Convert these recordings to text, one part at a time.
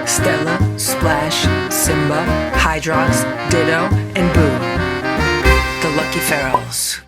Stella, Splash, Simba, Hydrox, Ditto, and Boo. The Lucky Ferals.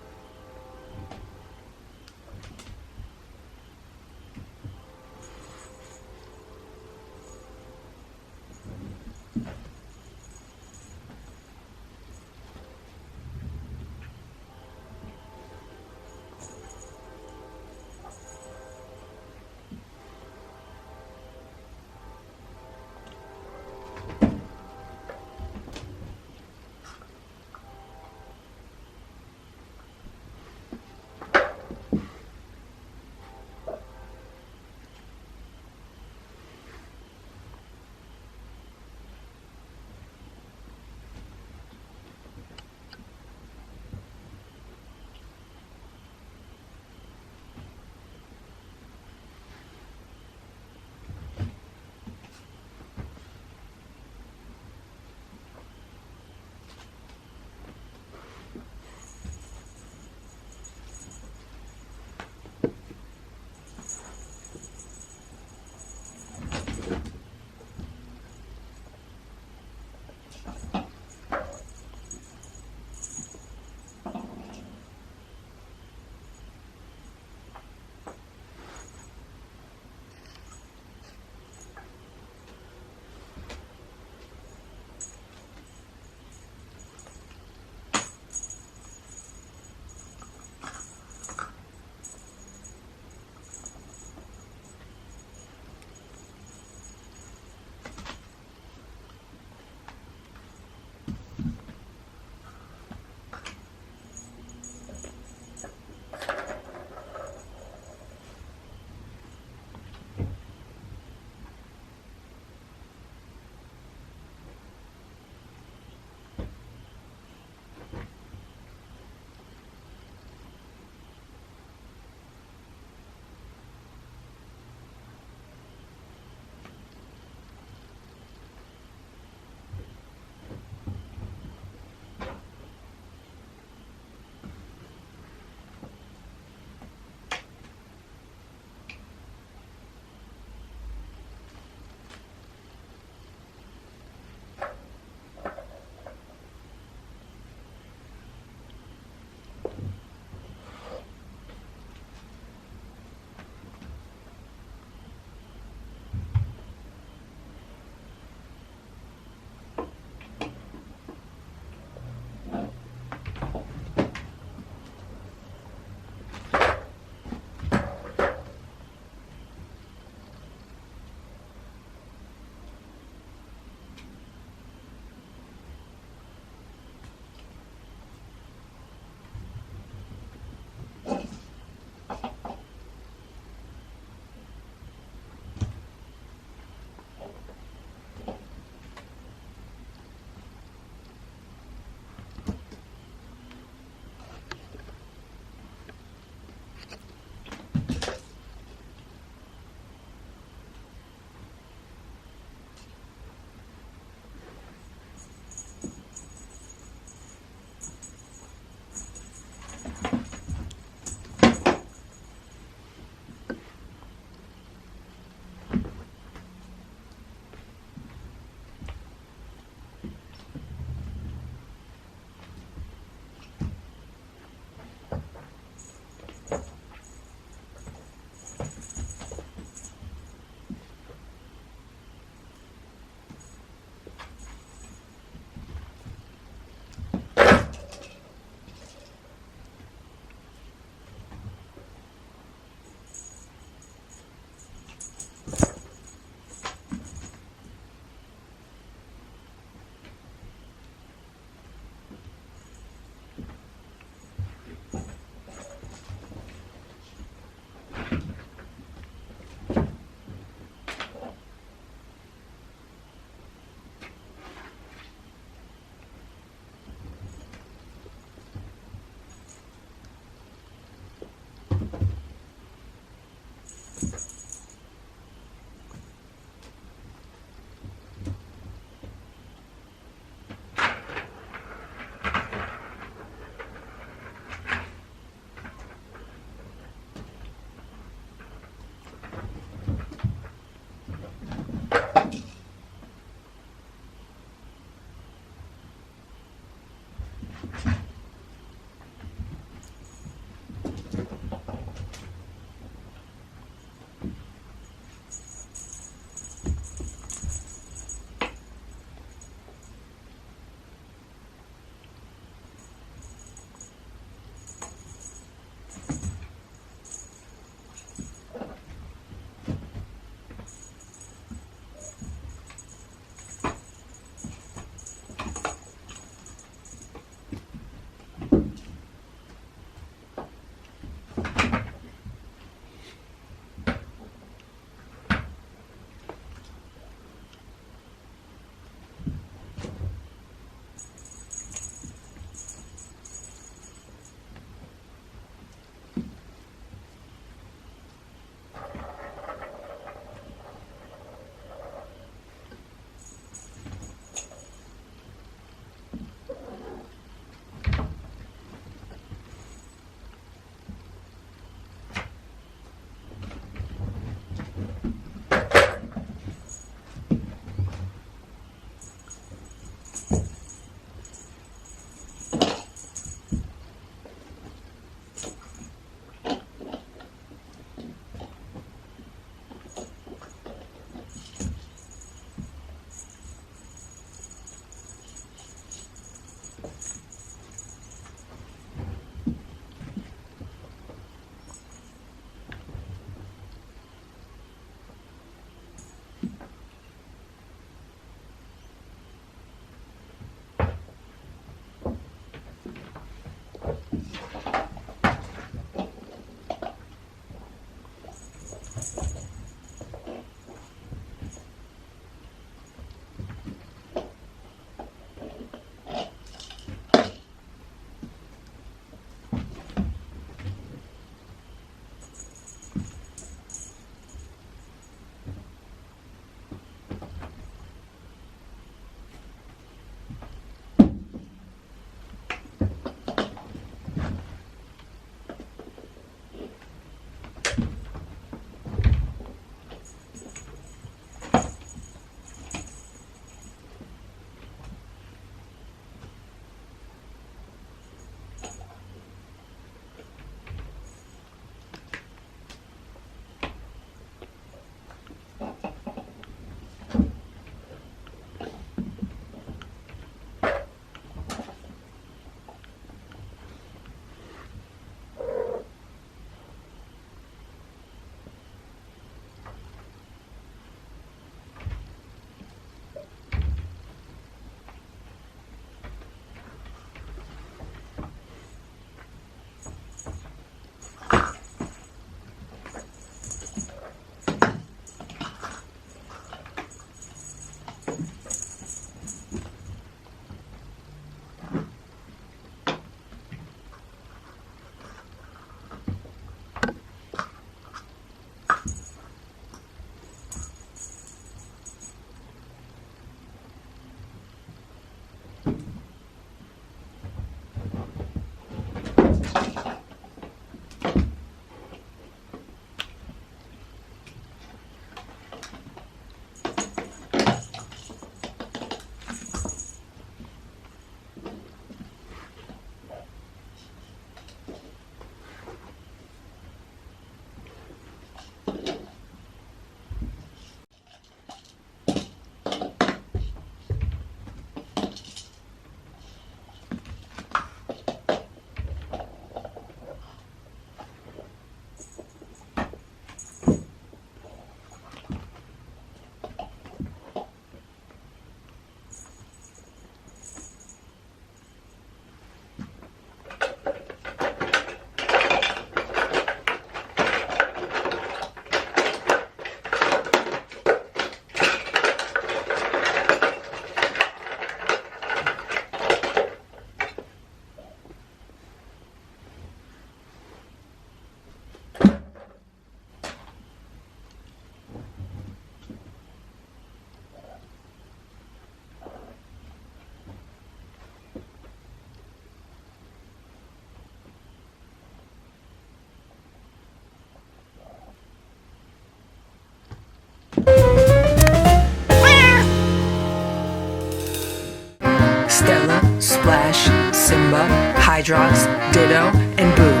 Hydrox, Ditto, and Boo.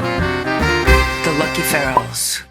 The Lucky Ferals.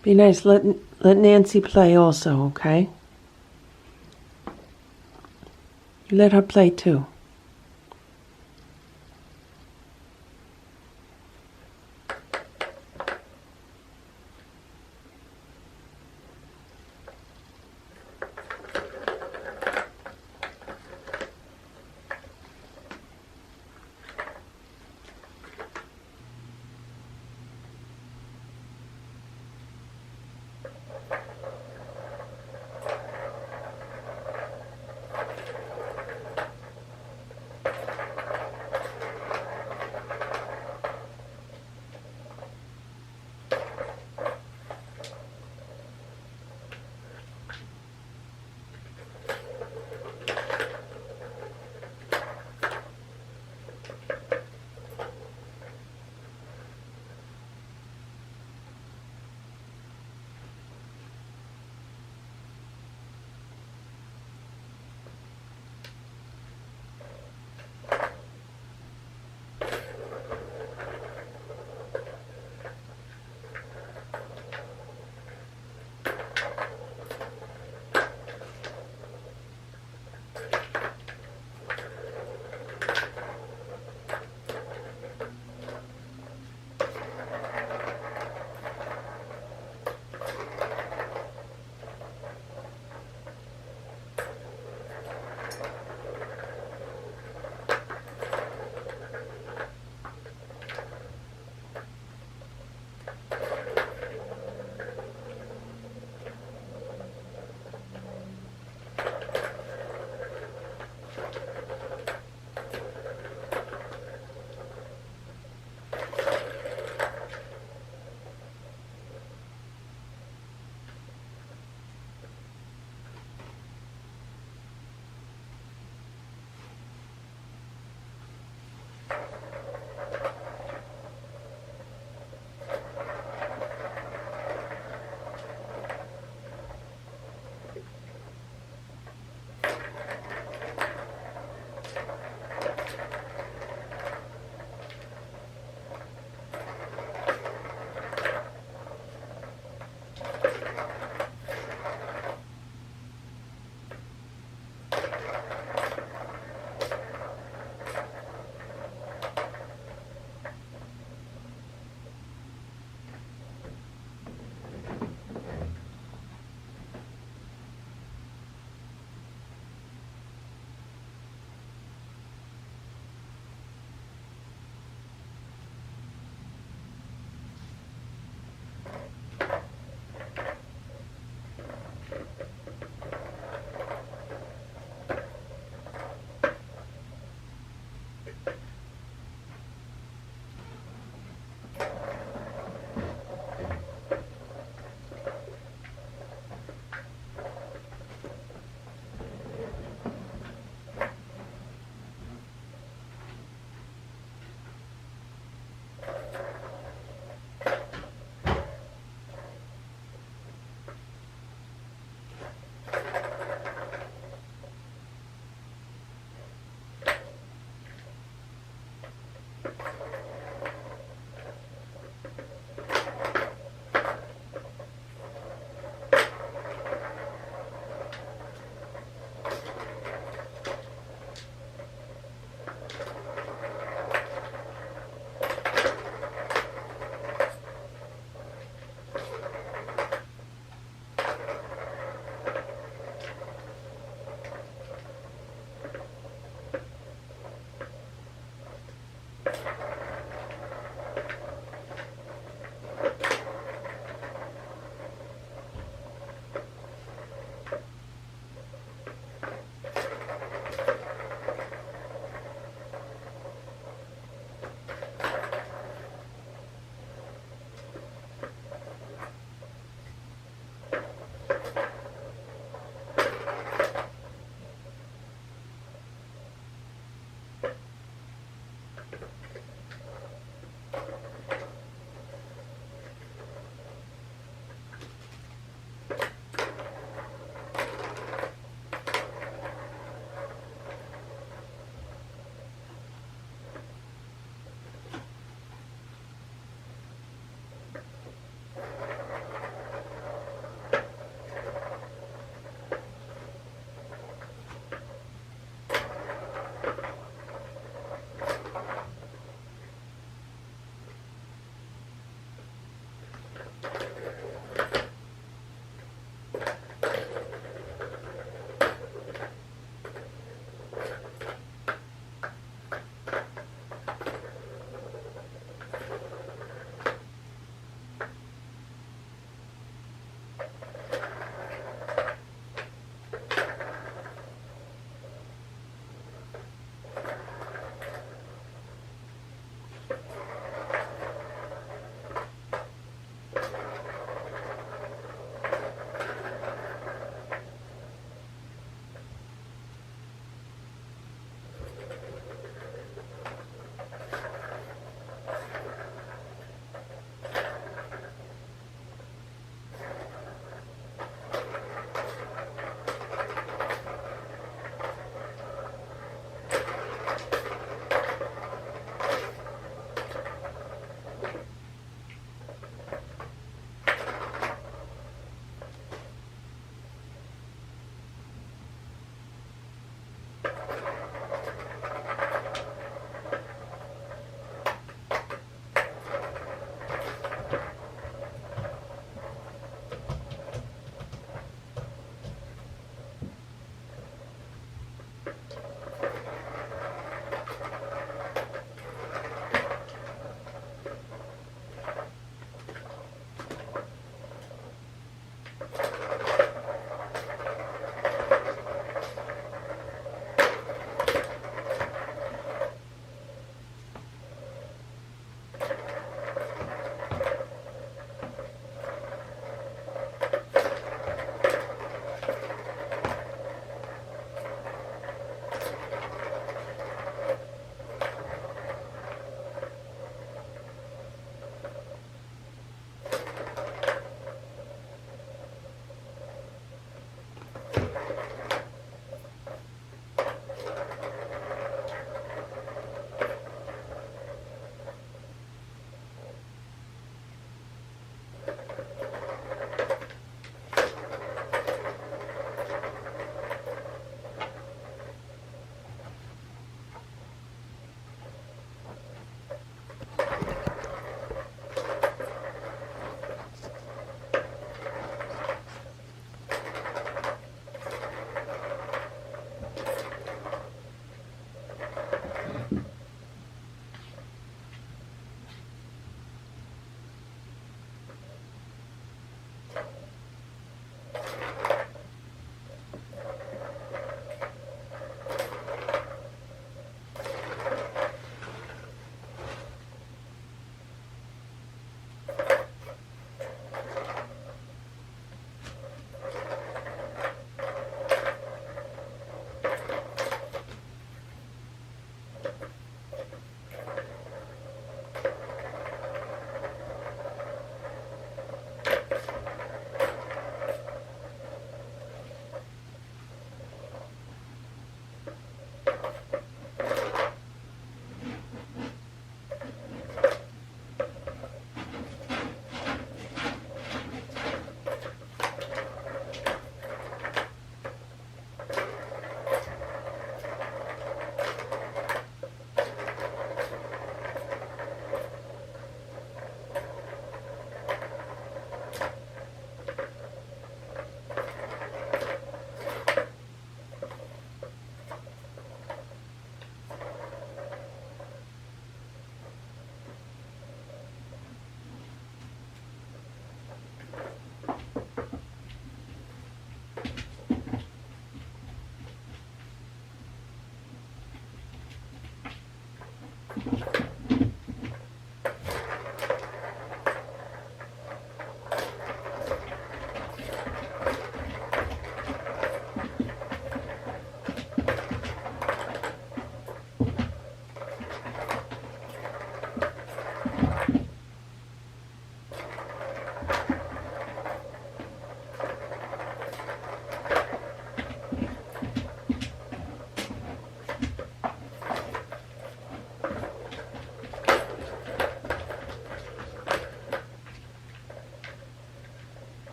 Be nice. Let Nancy play also, okay? You let her play too.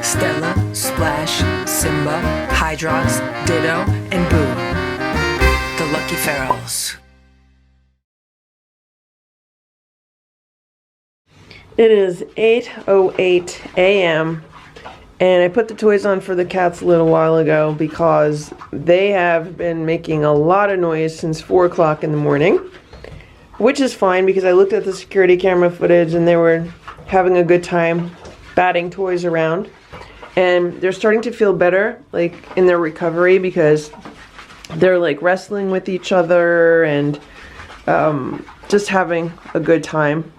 Stella, Splash, Simba, Hydrox, Ditto, and Boo. The Lucky Ferals. It is 8:08 a.m. and I put the toys on for the cats a little while ago because they have been making a lot of noise since 4 o'clock in the morning, which is fine because I looked at the security camera footage and they were having a good time batting toys around, and they're starting to feel better, like in their recovery, because they're like wrestling with each other and just having a good time.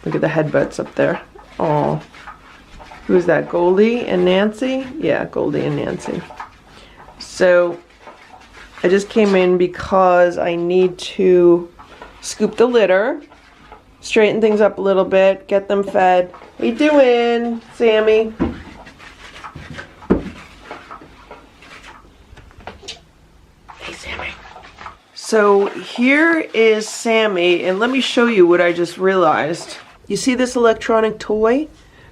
Look at the headbutts up there. Oh, who's that? Goldie and Nancy? Yeah, Goldie and Nancy. So I just came in because I need to scoop the litter, straighten things up a little bit, get them fed. How you doing, Sammy? Hey, Sammy. So here is Sammy, and let me show you what I just realized. You see this electronic toy?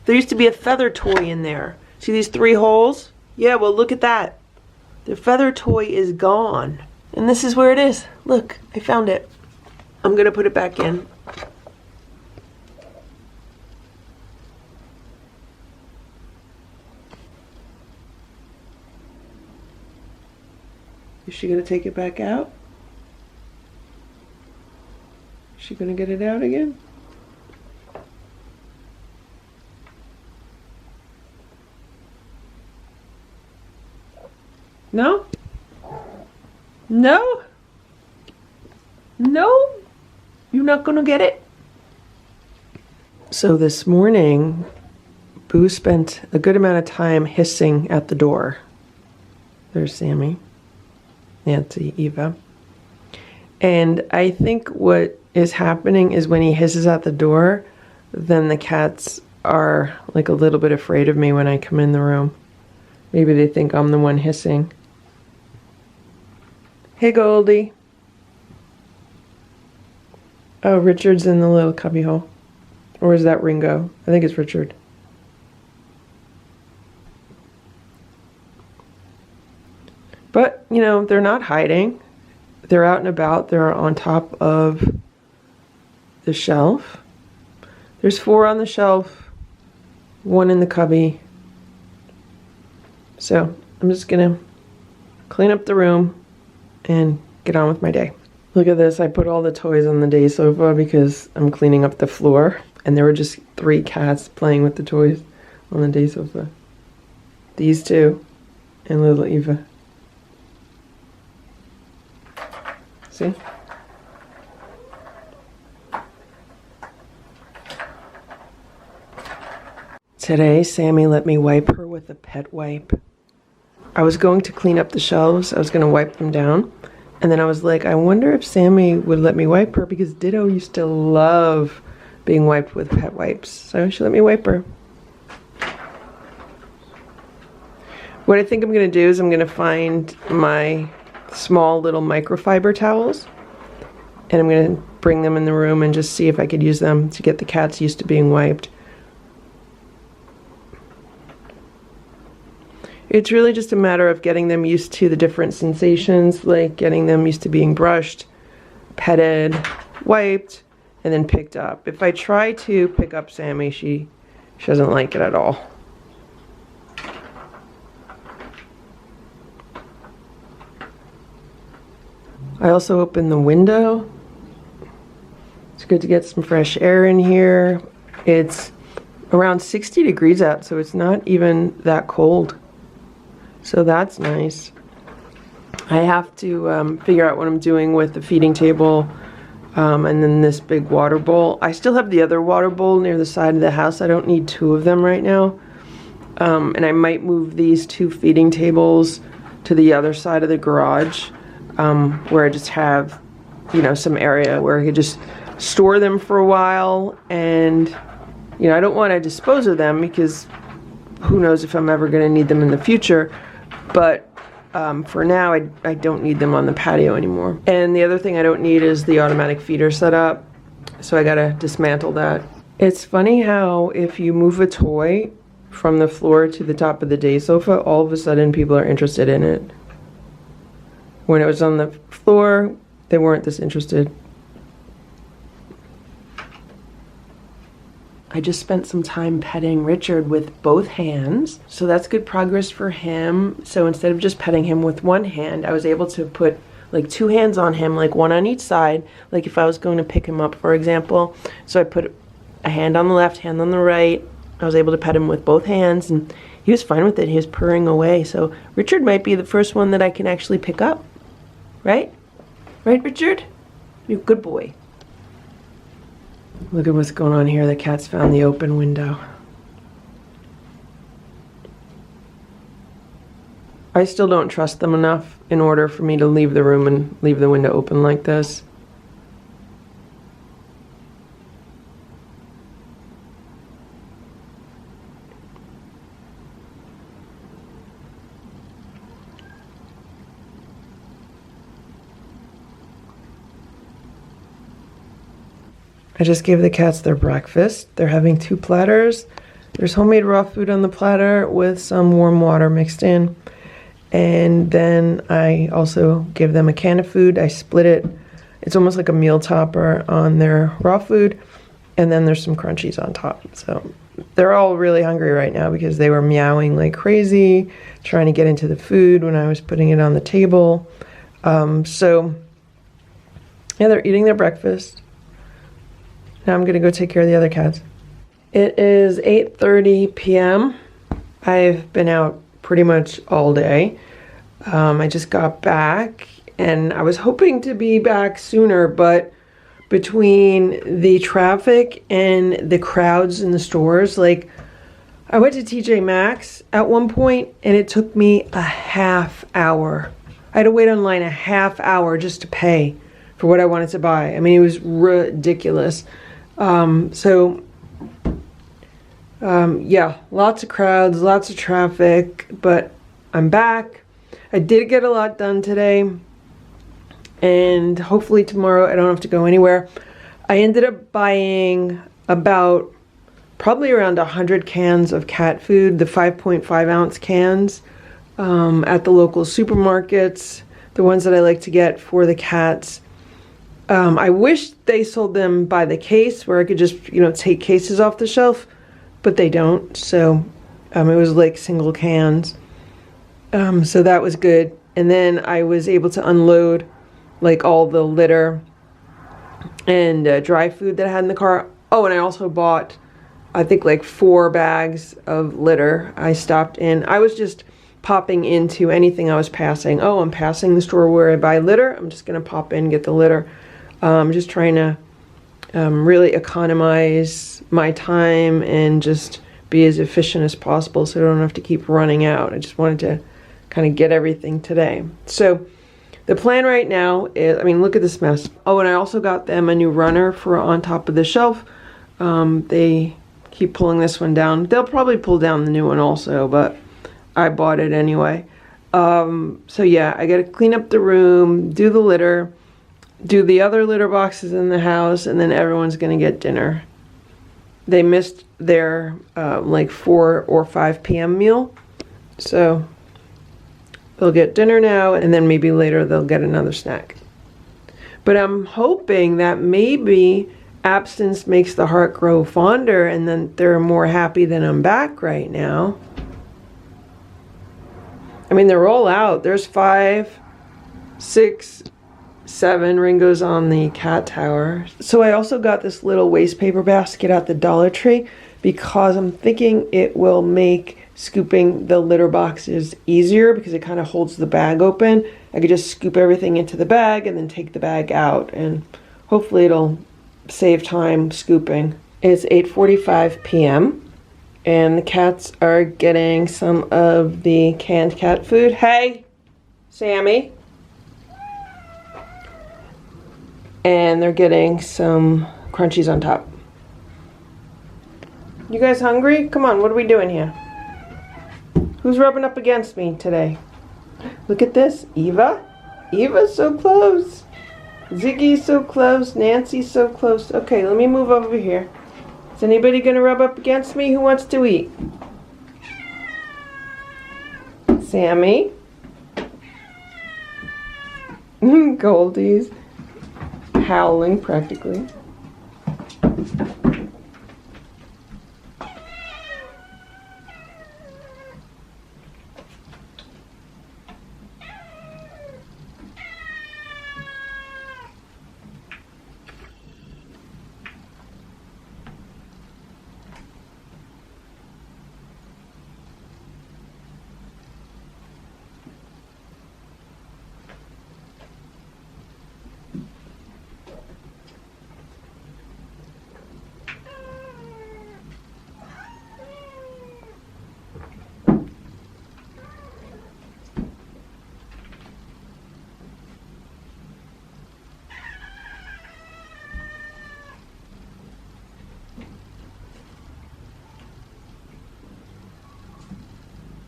There used to be a feather toy in there. See these 3 holes? Yeah, well, look at that. The feather toy is gone. And this is where it is. Look, I found it. I'm gonna put it back in. Is she gonna take it back out? Is she gonna get it out again? No? No? No? You're not gonna get it? So this morning, Boo spent a good amount of time hissing at the door. There's Sammy, Nancy, Eva. And I think what is happening is when he hisses at the door, then the cats are like a little bit afraid of me when I come in the room. Maybe they think I'm the one hissing. Hey, Goldie. Oh, Richard's in the little cubbyhole. Or is that Ringo? I think it's Richard. But, you know, they're not hiding. They're out and about. They're on top of the shelf. There's 4 on the shelf, 1 in the cubby. So I'm just gonna clean up the room and get on with my day. Look at this. I put all the toys on the day sofa because I'm cleaning up the floor, and there were just 3 cats playing with the toys on the day sofa. These 2 and little Eva. See? Today, Sammy let me wipe her with a pet wipe. I was going to clean up the shelves. I was going to wipe them down. And then I was like, I wonder if Sammy would let me wipe her, because Ditto used to love being wiped with pet wipes. So she let me wipe her. What I think I'm going to do is I'm going to find my small little microfiber towels, and I'm going to bring them in the room and just see if I could use them to get the cats used to being wiped. It's really just a matter of getting them used to the different sensations, like getting them used to being brushed, petted, wiped, and then picked up. If I try to pick up Sammy, she doesn't like it at all. I also opened the window. It's good to get some fresh air in here. It's around 60 degrees out, so it's not even that cold. So that's nice. I have to figure out what I'm doing with the feeding table and then this big water bowl. I still have the other water bowl near the side of the house. I don't need 2 of them right now. And I might move these 2 feeding tables to the other side of the garage, where I just have, you know, some area where I could just store them for a while. And, you know, I don't want to dispose of them because who knows if I'm ever going to need them in the future. But for now, I don't need them on the patio anymore. And the other thing I don't need is the automatic feeder setup. So I gotta dismantle that. It's funny how if you move a toy from the floor to the top of the day sofa, all of a sudden people are interested in it. When it was on the floor, they weren't this interested. I just spent some time petting Richard with both hands, so that's good progress for him. So instead of just petting him with one hand, I was able to put like 2 hands on him, like 1 on each side, like if I was going to pick him up, for example. So I put a hand on the left, hand on the right. I was able to pet him with both hands, and he was fine with it. He was purring away. So Richard might be the first one that I can actually pick up, right? Right, Richard? You're a good boy. Look at what's going on here. The cats found the open window. I still don't trust them enough in order for me to leave the room and leave the window open like this. I just gave the cats their breakfast. They're having 2 platters. There's homemade raw food on the platter with some warm water mixed in. And then I also give them a can of food. I split it. It's almost like a meal topper on their raw food. And then there's some crunchies on top. So they're all really hungry right now because they were meowing like crazy, trying to get into the food when I was putting it on the table. So yeah, they're eating their breakfast. Now I'm gonna go take care of the other cats. It is 8:30 p.m. I've been out pretty much all day. I just got back and I was hoping to be back sooner, but between the traffic and the crowds in the stores, like I went to TJ Maxx at one point and it took me a half hour. I had to wait online a half hour just to pay for what I wanted to buy. I mean, it was ridiculous. Yeah, lots of crowds, lots of traffic, but I'm back. I did get a lot done today, and hopefully tomorrow I don't have to go anywhere. I ended up buying about probably around 100 cans of cat food, the 5.5 ounce cans, at the local supermarkets, the ones that I like to get for the cats. I wish they sold them by the case where I could just, take cases off the shelf, but they don't. So it was like single cans. So that was good. And then I was able to unload like all the litter and dry food that I had in the car. Oh, and I also bought, I think like 4 bags of litter. I stopped in. I was just popping into anything I was passing. Oh, I'm passing the store where I buy litter. I'm just going to pop in and get the litter. I'm just trying to really economize my time and just be as efficient as possible so I don't have to keep running out. I just wanted to kind of get everything today. So the plan right now is, look at this mess. Oh, and I also got them a new runner for on top of the shelf. They keep pulling this one down. They'll probably pull down the new one also, but I bought it anyway. So yeah, I gotta clean up the room, do the litter, do the other litter boxes in the house, and then everyone's gonna get dinner. They missed their like 4 or 5 p.m. meal, so they'll get dinner now, and then maybe later they'll get another snack. But I'm hoping that maybe absence makes the heart grow fonder, and then they're more happy that I'm back right now. They're all out. There's 5, 6, 7 Ringo's on the cat tower. So I also got this little waste paper basket at the Dollar Tree because I'm thinking it will make scooping the litter boxes easier because it kind of holds the bag open. I could just scoop everything into the bag and then take the bag out, and hopefully it'll save time scooping. It's 8:45 p.m. and the cats are getting some of the canned cat food. Hey, Sammy. And they're getting some crunchies on top. You guys hungry? Come on, what are we doing here? Who's rubbing up against me today? Look at this, Eva. Eva's so close. Ziggy's so close. Nancy's so close. Okay, let me move over here. Is anybody gonna rub up against me? Who wants to eat? Sammy? Goldie's howling practically.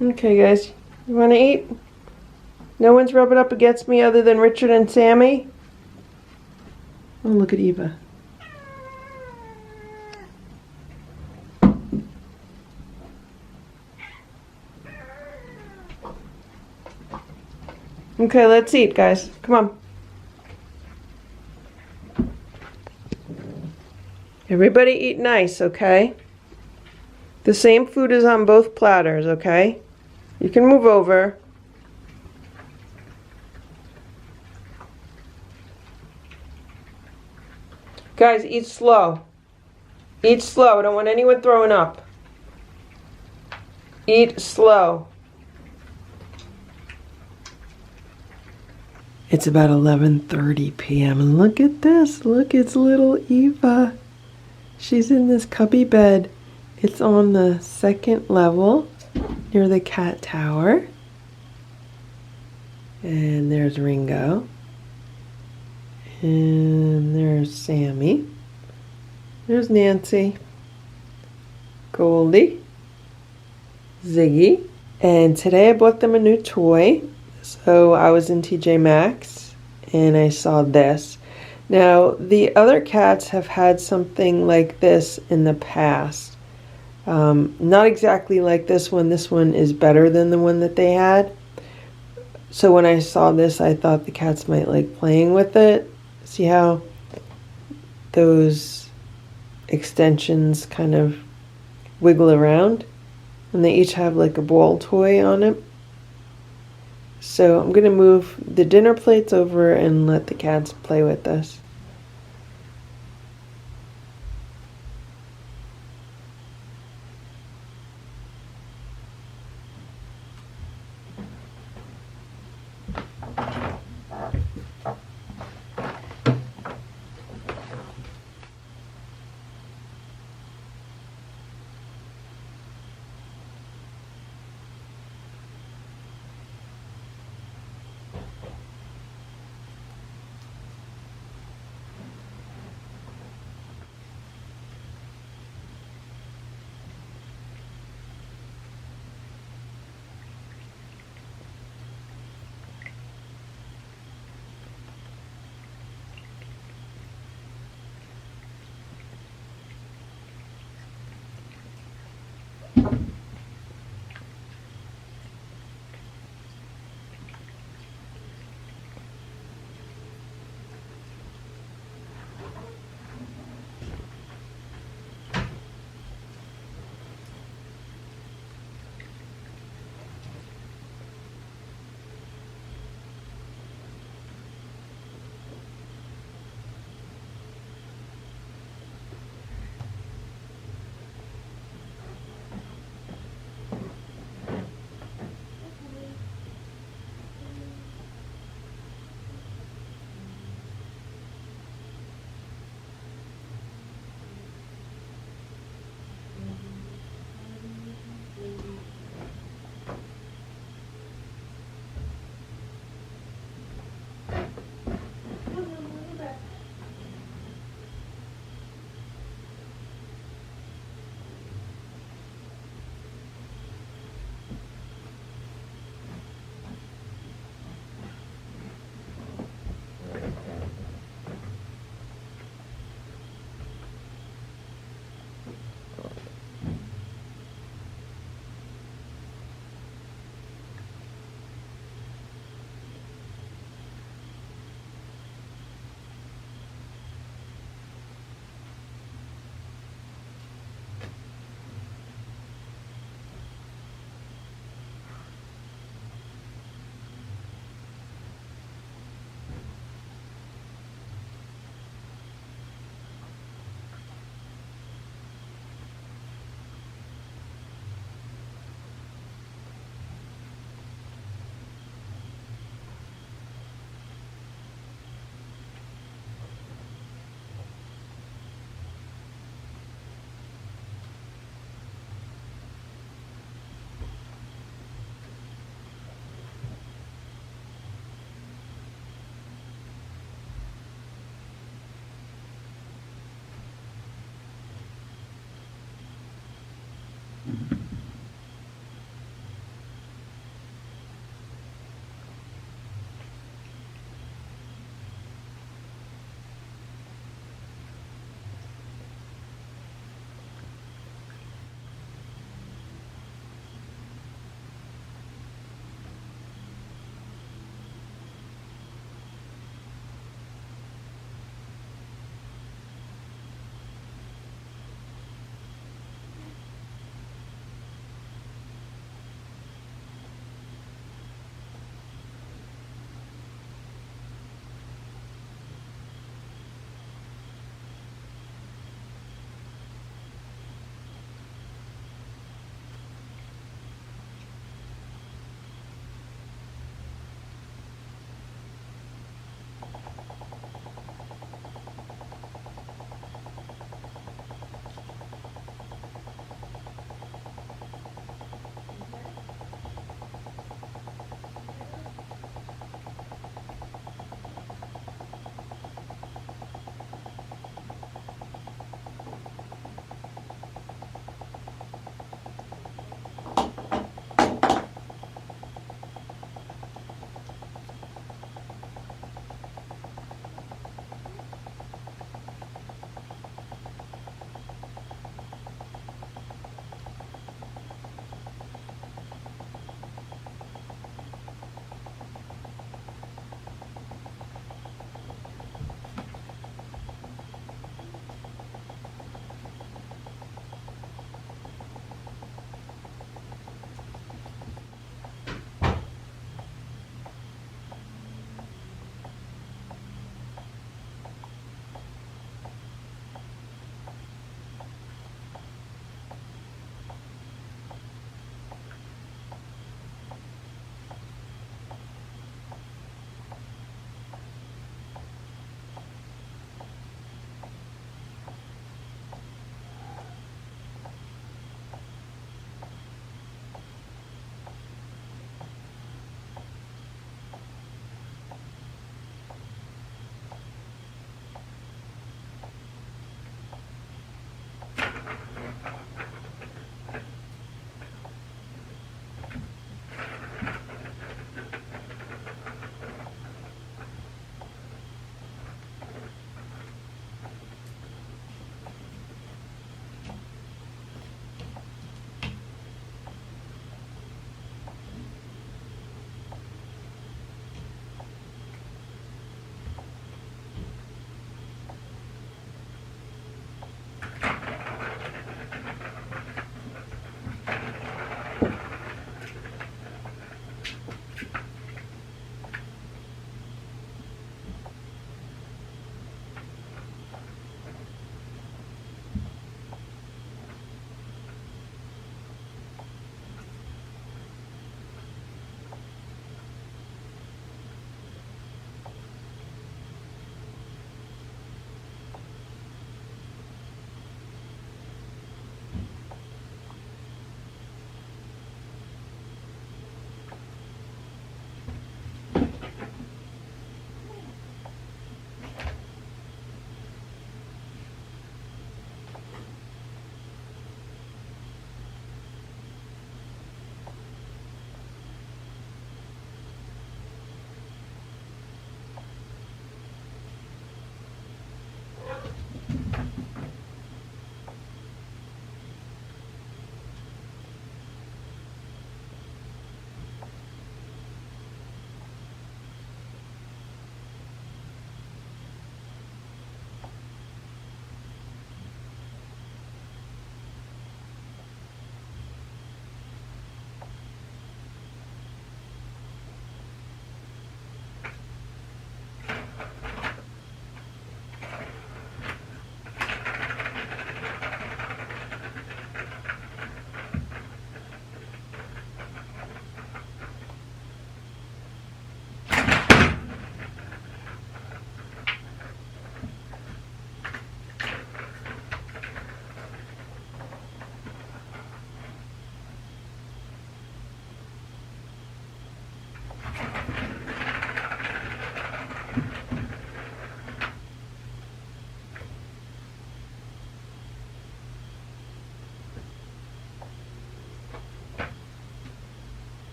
Okay, guys, you want to eat? No one's rubbing up against me other than Richard and Sammy? Oh, look at Eva. Okay, let's eat, guys. Come on. Everybody eat nice, okay? The same food is on both platters, okay? You can move over. Guys, eat slow. Eat slow. I don't want anyone throwing up. Eat slow. It's about 11:30 p.m. and look at this. Look, it's little Eva. She's in this cubby bed. It's on the second level near the cat tower. And there's Ringo. And there's Sammy. There's Nancy. Goldie. Ziggy. And today I bought them a new toy. So I was in TJ Maxx and I saw this. Now the other cats have had something like this in the past. Not exactly like this one. This one is better than the one that they had. So when I saw this, I thought the cats might like playing with it. See how those extensions kind of wiggle around? And they each have like a ball toy on it. So I'm going to move the dinner plates over and let the cats play with this.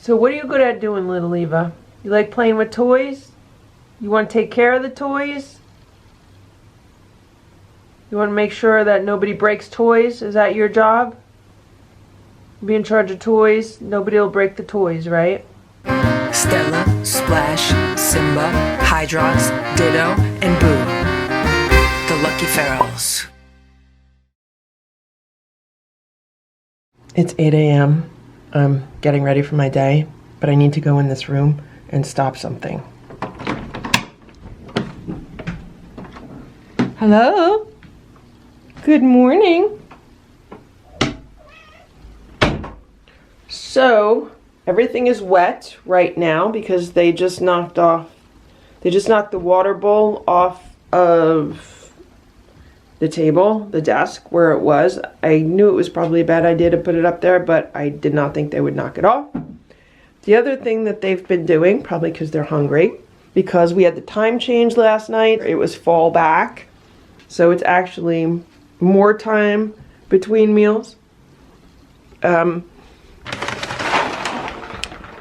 So what are you good at doing, little Eva? You like playing with toys? You want to take care of the toys? You want to make sure that nobody breaks toys? Is that your job? Be in charge of toys. Nobody will break the toys, right? Stella, Splash, Simba, Hydrox, Ditto, and Boo. The Lucky Ferals. It's 8 a.m. I'm getting ready for my day, but I need to go in this room and stop something. Hello? Good morning. So, everything is wet right now because they just knocked the water bowl off of the table, the desk where it was. I knew it was probably a bad idea to put it up there, but I did not think they would knock it off. The other thing that they've been doing, probably because they're hungry, because we had the time change last night, it was fall back, so it's actually more time between meals.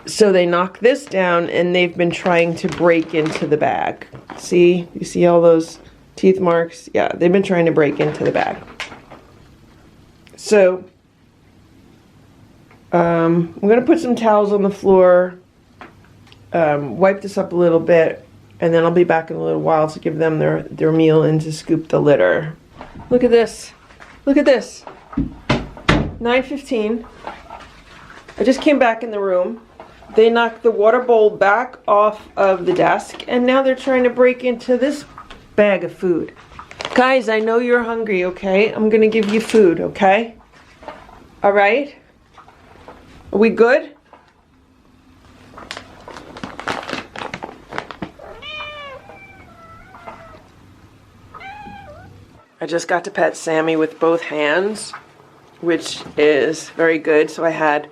So they knocked this down and they've been trying to break into the bag. See? You see all those teeth marks? Yeah, they've been trying to break into the bag. So, I'm going to put some towels on the floor, wipe this up a little bit, and then I'll be back in a little while to give them their meal and to scoop the litter. Look at this. Look at this. 9:15. I just came back in the room. They knocked the water bowl back off of the desk, and now they're trying to break into this bag of food. Guys, I know you're hungry, okay? I'm gonna give you food, okay? All right? Are we good? I just got to pet Sammy with both hands, which is very good. So I had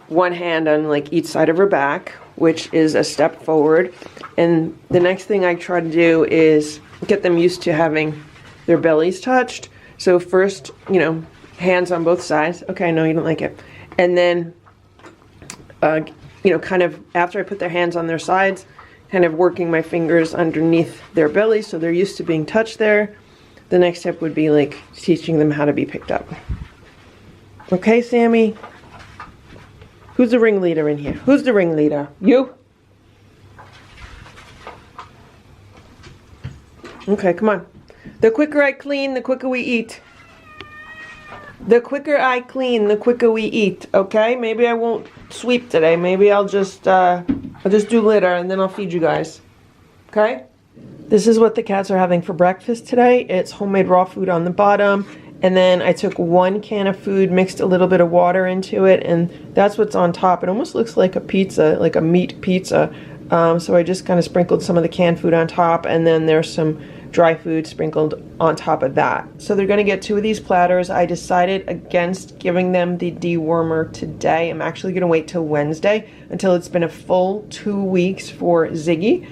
one hand on like each side of her back, which is a step forward. And the next thing I try to do is get them used to having their bellies touched. So first, you know, hands on both sides. Okay, I know you don't like it. And then, you know, kind of after I put their hands on their sides, kind of working my fingers underneath their belly so they're used to being touched there. The next step would be like teaching them how to be picked up. Okay, Sammy? Who's the ringleader in here? Who's the ringleader? You? Okay, come on. The quicker I clean, the quicker we eat. The quicker I clean, the quicker we eat. Okay? Maybe I won't sweep today. Maybe I'll just do litter and then I'll feed you guys. Okay? This is what the cats are having for breakfast today. It's homemade raw food on the bottom. And then I took 1 can of food, mixed a little bit of water into it, and that's what's on top. It almost looks like a pizza, like a meat pizza. So I just kind of sprinkled some of the canned food on top, and then there's some dry food sprinkled on top of that. So they're going to get 2 of these platters. I decided against giving them the dewormer today. I'm actually going to wait till Wednesday until it's been a full 2 weeks for Ziggy,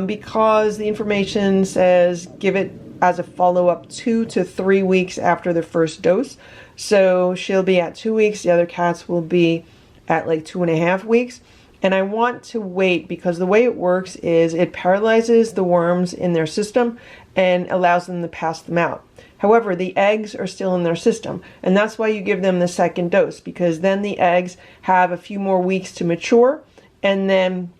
because the information says give it as a follow-up 2 to 3 weeks after the first dose. So she'll be at 2 weeks. The other cats will be at like 2.5 weeks. And I want to wait because the way it works is it paralyzes the worms in their system and allows them to pass them out. However, the eggs are still in their system, and that's why you give them the second dose, because then the eggs have a few more weeks to mature, and then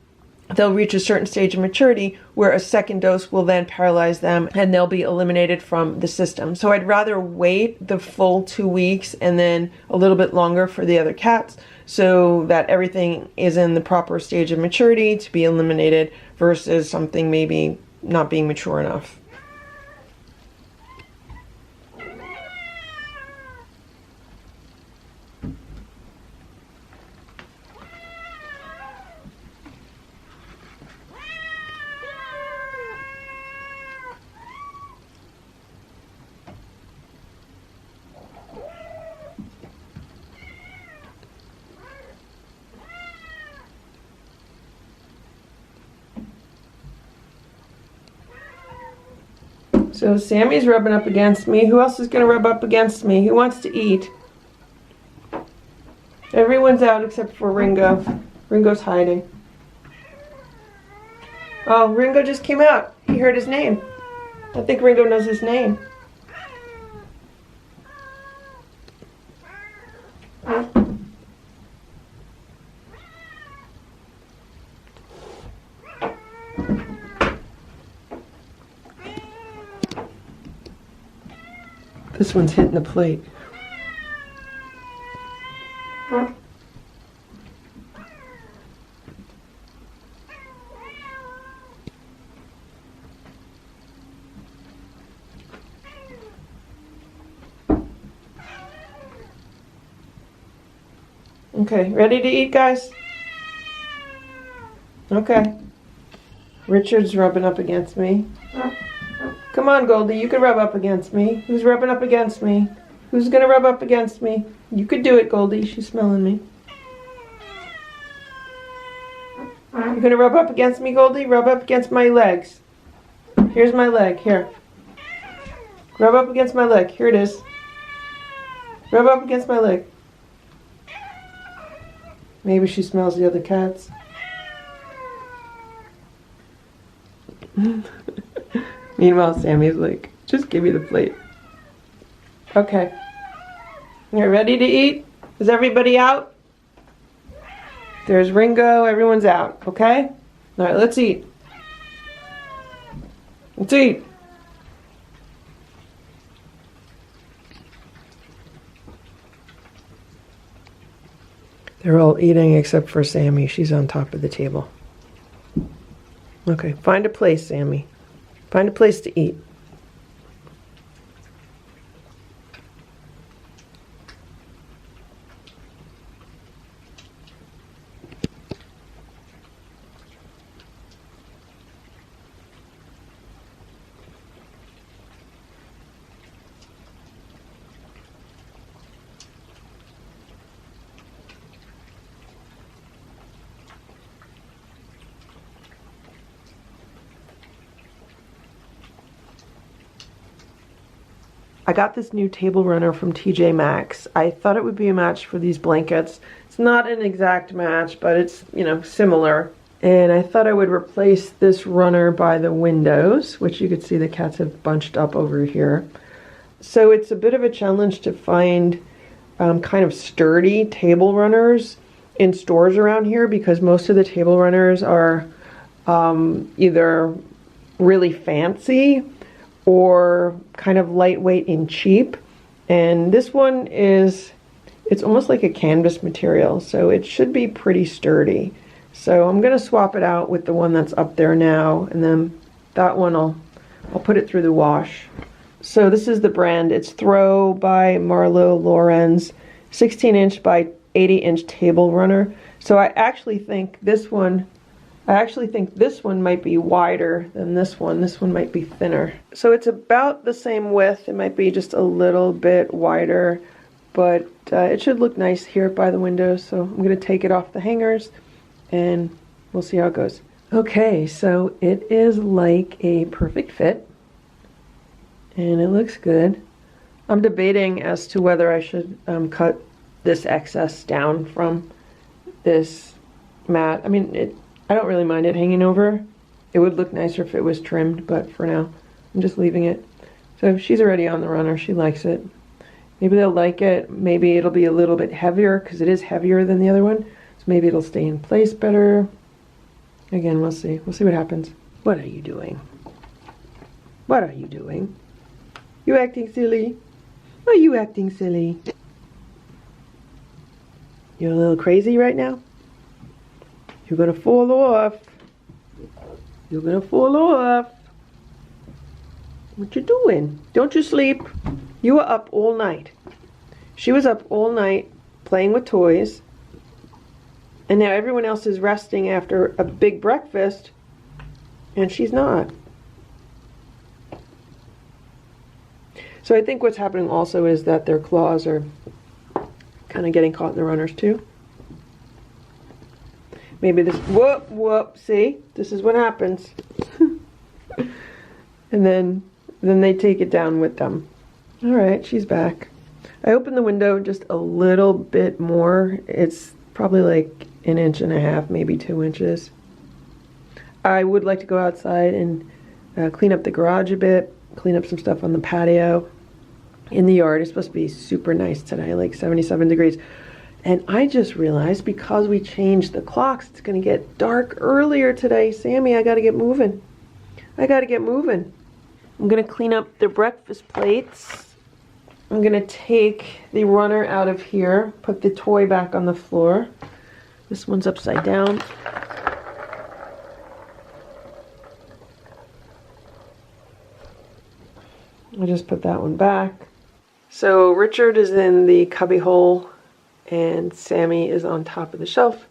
they'll reach a certain stage of maturity where a second dose will then paralyze them and they'll be eliminated from the system. So I'd rather wait the full 2 weeks and then a little bit longer for the other cats so that everything is in the proper stage of maturity to be eliminated versus something maybe not being mature enough. So Sammy's rubbing up against me. Who else is going to rub up against me? Who wants to eat? Everyone's out except for Ringo. Ringo's hiding. Oh, Ringo just came out. He heard his name. I think Ringo knows his name. This one's hitting the plate. Okay, ready to eat, guys? Okay. Richard's rubbing up against me. Come on, Goldie, you can rub up against me. Who's rubbing up against me? Who's gonna rub up against me? You could do it, Goldie. She's smelling me. You gonna rub up against me, Goldie? Rub up against my legs. Here's my leg. Here. Rub up against my leg. Here it is. Rub up against my leg. Maybe she smells the other cats. Meanwhile, Sammy's like, just give me the plate. Okay. You're ready to eat? Is everybody out? There's Ringo. Everyone's out. Okay? All right, let's eat. Let's eat. They're all eating except for Sammy. She's on top of the table. Okay, find a place, Sammy. Find a place to eat. I got this new table runner from TJ Maxx. I thought it would be a match for these blankets. It's not an exact match, but it's, you know, similar. And I thought I would replace this runner by the windows, which you could see the cats have bunched up over here. So it's a bit of a challenge to find kind of sturdy table runners in stores around here, because most of the table runners are either really fancy or kind of lightweight and cheap. And this one is, it's almost like a canvas material, so it should be pretty sturdy. So I'm gonna swap it out with the one that's up there now, and then that one I'll put it through the wash. So this is the brand. It's Throw by Marlo Lorenz, 16-inch by 80-inch table runner. So I actually think this one might be wider than this one. This one might be thinner. So it's about the same width. It might be just a little bit wider, but it should look nice here by the window. So I'm gonna take it off the hangers and we'll see how it goes. Okay, so it is like a perfect fit and it looks good. I'm debating as to whether I should cut this excess down from this mat. I mean, I don't really mind it hanging over. It would look nicer if it was trimmed, but for now, I'm just leaving it. So she's already on the runner. She likes it. Maybe they'll like it. Maybe it'll be a little bit heavier because it is heavier than the other one. So maybe it'll stay in place better. Again, we'll see. We'll see what happens. What are you doing? What are you doing? You acting silly? Are you acting silly? You're a little crazy right now? You're gonna fall off. You're gonna fall off. What you doing? Don't you sleep? You were up all night. She was up all night playing with toys. And now everyone else is resting after a big breakfast. And she's not. So I think what's happening also is that their claws are kind of getting caught in the runners too. Maybe this, whoop, see? This is what happens. And then they take it down with them. All right, she's back. I opened the window just a little bit more. It's probably like an inch and a half, maybe 2 inches. I would like to go outside and clean up the garage a bit, clean up some stuff on the patio. In the yard, it's supposed to be super nice today, like 77 degrees. And I just realized because we changed the clocks, it's going to get dark earlier today. Sammy, I got to get moving. I got to get moving. I'm going to clean up the breakfast plates. I'm going to take the runner out of here, put the toy back on the floor. This one's upside down. I just put that one back. So Richard is in the cubby hole and Sammy is on top of the shelf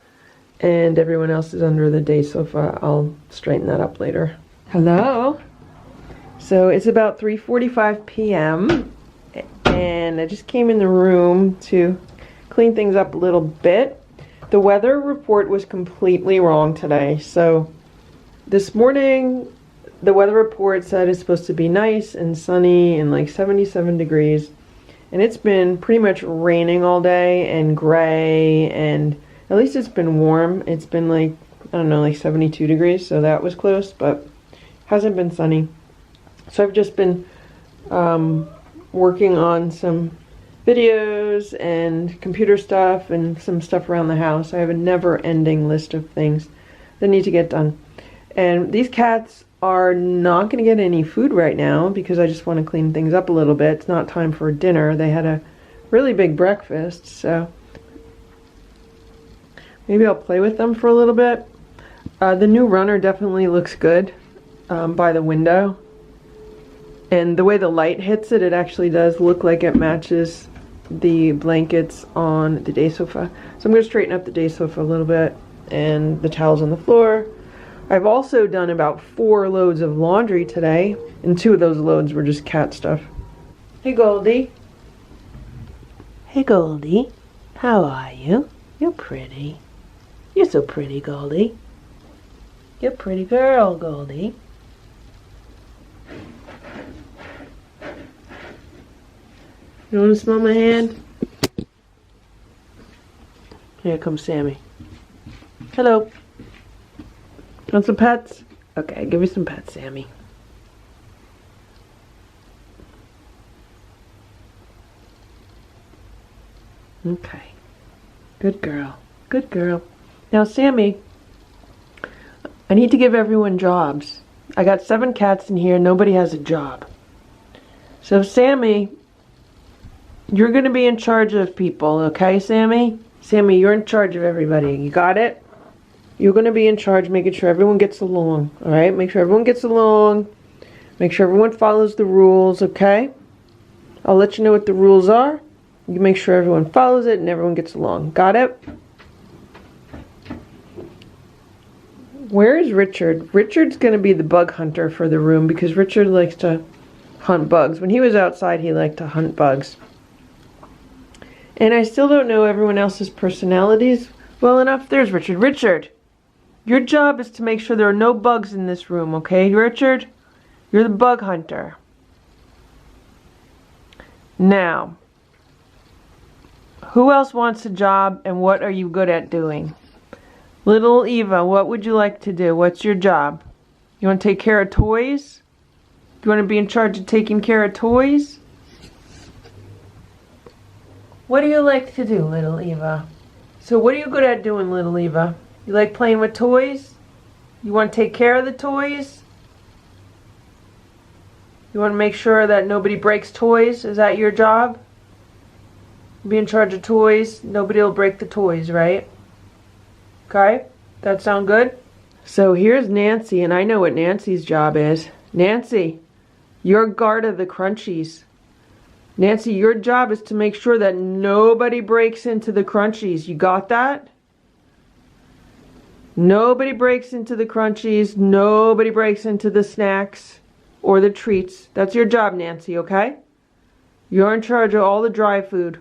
and everyone else is under the day sofa. I'll straighten that up later. Hello. So it's about 3:45 p.m. and I just came in the room to clean things up a little bit. The weather report was completely wrong today. So this morning the weather report said it's supposed to be nice and sunny and like 77 degrees. And it's been pretty much raining all day and gray, and at least it's been warm. It's been like, I don't know, like 72 degrees, so that was close, but hasn't been sunny. So I've just been working on some videos and computer stuff and some stuff around the house. I have a never-ending list of things that need to get done. And these cats are not going to get any food right now because I just want to clean things up a little bit. It's not time for dinner. They had a really big breakfast, so maybe I'll play with them for a little bit. The new runner definitely looks good by the window. And the way the light hits it, it actually does look like it matches the blankets on the day sofa. So I'm going to straighten up the day sofa a little bit and the towels on the floor. I've also done about 4 loads of laundry today, and 2 of those loads were just cat stuff. Hey Goldie. Hey Goldie. How are you? You're pretty. You're so pretty, Goldie. You're a pretty girl, Goldie. You want to smell my hand? Here comes Sammy. Hello. Want some pets? Okay, give me some pets, Sammy. Okay. Good girl. Good girl. Now, Sammy, I need to give everyone jobs. I got 7 cats in here. Nobody has a job. So, Sammy, you're going to be in charge of people, okay, Sammy? Sammy, you're in charge of everybody. You got it? You're going to be in charge, making sure everyone gets along, all right? Make sure everyone gets along. Make sure everyone follows the rules, okay? I'll let you know what the rules are. You make sure everyone follows it and everyone gets along. Got it? Where is Richard? Richard's going to be the bug hunter for the room because Richard likes to hunt bugs. When he was outside, he liked to hunt bugs. And I still don't know everyone else's personalities well enough. There's Richard. Richard! Your job is to make sure there are no bugs in this room, okay, Richard? You're the bug hunter. Now, who else wants a job and what are you good at doing? Little Eva, what would you like to do? What's your job? You want to take care of toys? Do you want to be in charge of taking care of toys? What do you like to do, little Eva? So what are you good at doing, little Eva? You like playing with toys? You want to take care of the toys? You want to make sure that nobody breaks toys? Is that your job? Be in charge of toys. Nobody will break the toys, right? Okay? That sound good? So here's Nancy, and I know what Nancy's job is. Nancy, you're guard of the crunchies. Nancy, your job is to make sure that nobody breaks into the crunchies. You got that? Nobody breaks into the crunchies. Nobody breaks into the snacks or the treats. That's your job, Nancy, okay? You're in charge of all the dry food.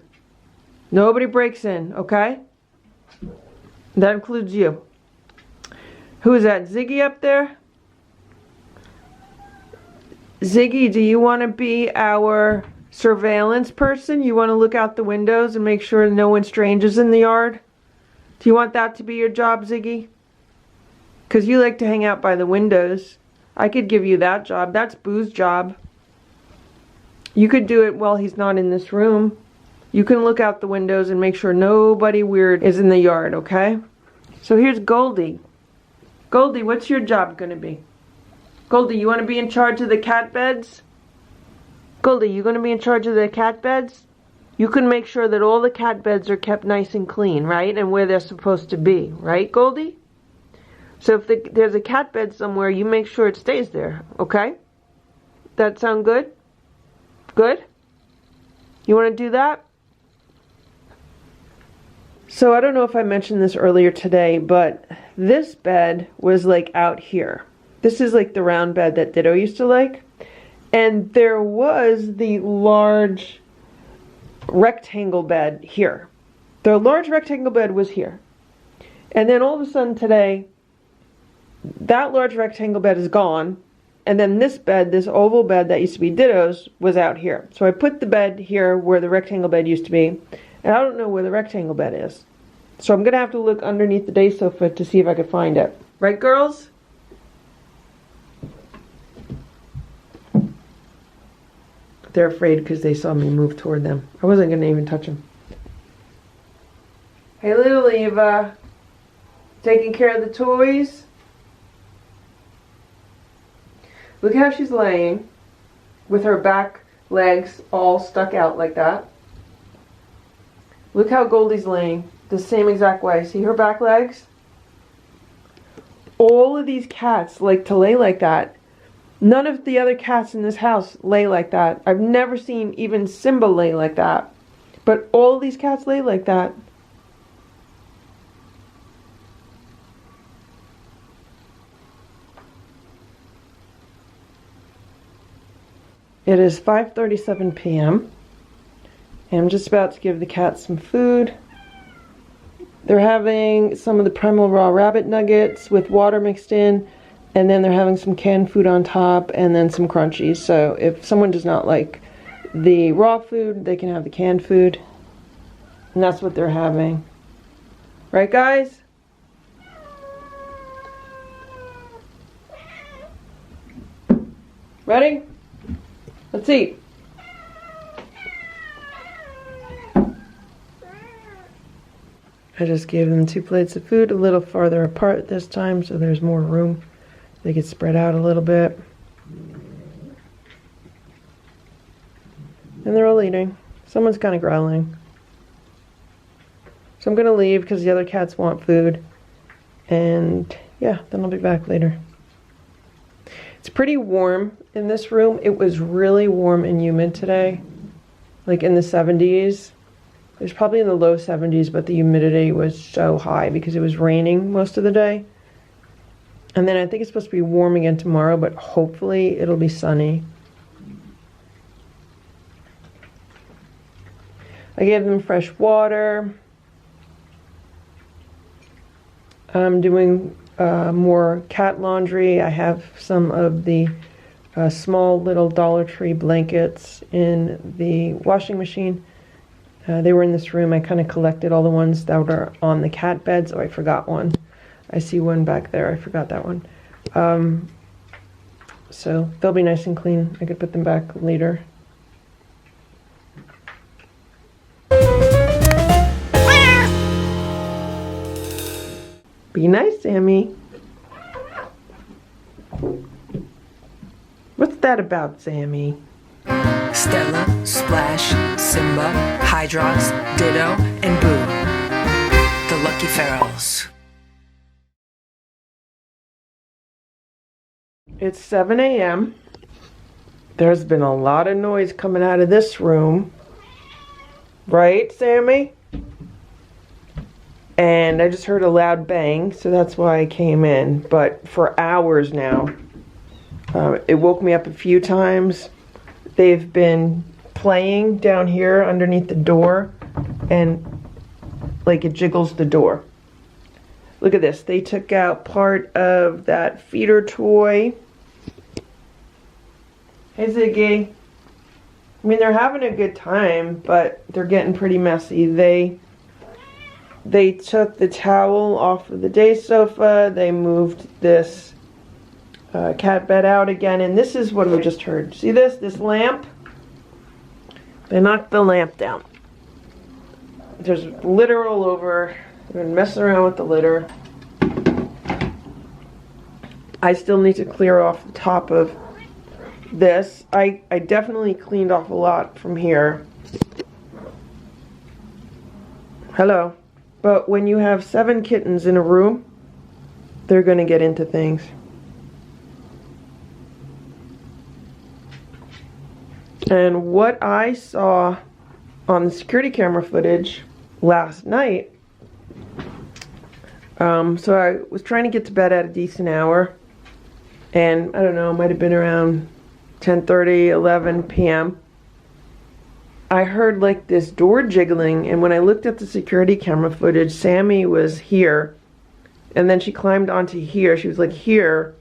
Nobody breaks in, okay? That includes you. Who is that? Ziggy up there? Ziggy, do you want to be our surveillance person? You want to look out the windows and make sure no one strange is in the yard? Do you want that to be your job, Ziggy? Because you like to hang out by the windows. I could give you that job. That's Boo's job. You could do it while he's not in this room. You can look out the windows and make sure nobody weird is in the yard, okay? So here's Goldie. Goldie, what's your job going to be? Goldie, you want to be in charge of the cat beds? Goldie, you going to be in charge of the cat beds? You can make sure that all the cat beds are kept nice and clean, right? And where they're supposed to be, right, Goldie? So if there's a cat bed somewhere, you make sure it stays there, okay? That sound good? Good? You want to do that? So I don't know if I mentioned this earlier today, but this bed was like out here. This is like the round bed that Ditto used to like. And there was the large rectangle bed here. The large rectangle bed was here. And then all of a sudden today, that large rectangle bed is gone. And then this bed, this oval bed that used to be Ditto's, was out here. So I put the bed here where the rectangle bed used to be. And I don't know where the rectangle bed is. So I'm going to have to look underneath the day sofa to see if I can find it. Right, girls? They're afraid because they saw me move toward them. I wasn't going to even touch them. Hey, little Eva. Taking care of the toys? Look how she's laying with her back legs all stuck out like that. Look how Goldie's laying the same exact way. See her back legs? All of these cats like to lay like that. None of the other cats in this house lay like that. I've never seen even Simba lay like that. But all of these cats lay like that. It is 5:37 p.m. and I'm just about to give the cats some food. They're having some of the Primal Raw rabbit nuggets with water mixed in, and then they're having some canned food on top and then some crunchies. So if someone does not like the raw food, they can have the canned food. And that's what they're having. Right, guys? Ready? Let's eat. I just gave them 2 plates of food, a little farther apart this time so there's more room. They get spread out a little bit. And they're all eating. Someone's kind of growling. So I'm going to leave because the other cats want food. And yeah, then I'll be back later. It's pretty warm in this room. It was really warm and humid today. Like in the 70s. It was probably in the low 70s, but the humidity was so high because it was raining most of the day. And then I think it's supposed to be warm again tomorrow, but hopefully it'll be sunny. I gave them fresh water. I'm doing more cat laundry. I have some of the small little Dollar Tree blankets in the washing machine. They were in this room. I kind of collected all the ones that were on the cat beds. Oh, I forgot one. I see one back there. I forgot that one. So they'll be nice and clean. I could put them back later. Be nice, Sammy. What's that about, Sammy? Stella, Splash, Simba, Hydrox, Ditto, and Boo. The Lucky Ferals. It's 7 a.m. There's been a lot of noise coming out of this room. Right, Sammy? And I just heard a loud bang, so that's why I came in. But for hours now, it woke me up a few times. They've been playing down here underneath the door, and like it jiggles the door. Look at this. They took out part of that feeder toy. Hey, Ziggy. I mean, they're having a good time, but they're getting pretty messy. They They took the towel off of the day sofa. They moved this cat bed out again. And this is what we just heard. See this? This lamp? They knocked the lamp down. There's litter all over. They've been messing around with the litter. I still need to clear off the top of this. I definitely cleaned off a lot from here. Hello. But when you have 7 kittens in a room, they're going to get into things. And what I saw on the security camera footage last night, so I was trying to get to bed at a decent hour, and I don't know, it might have been around 10:30, 11 p.m. I heard like this door jiggling, and when I looked at the security camera footage, Sammy was here, and then she climbed onto here. She was like here,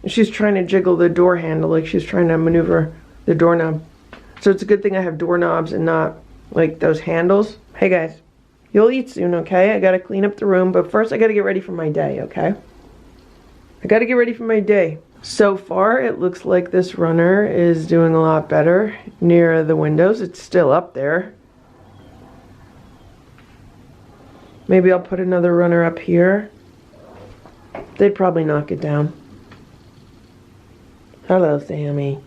and she's trying to jiggle the door handle, like she's trying to maneuver the doorknob. So it's a good thing I have doorknobs and not like those handles. Hey guys, you'll eat soon, okay? I gotta clean up the room, but first I gotta get ready for my day, okay? I gotta get ready for my day. So far, it looks like this runner is doing a lot better near the windows. It's still up there. Maybe I'll put another runner up here. They'd probably knock it down. Hello, Sammy.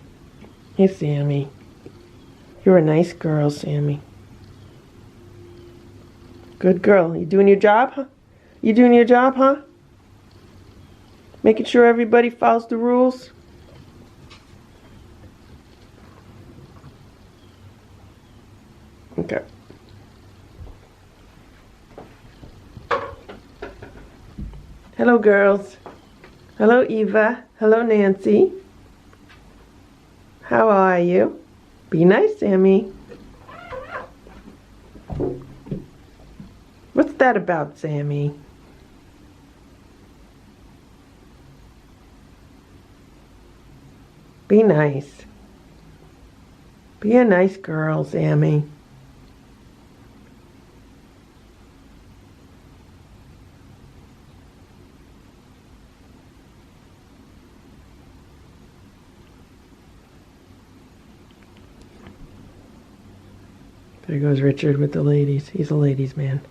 Hey, Sammy. You're a nice girl, Sammy. Good girl. You doing your job, huh? You doing your job, huh? Making sure everybody follows the rules. Okay. Hello, girls. Hello, Eva. Hello, Nancy. How are you? Be nice, Sammy. What's that about, Sammy? Be nice. Be a nice girl, Sammy. There goes Richard with the ladies. He's a ladies' man.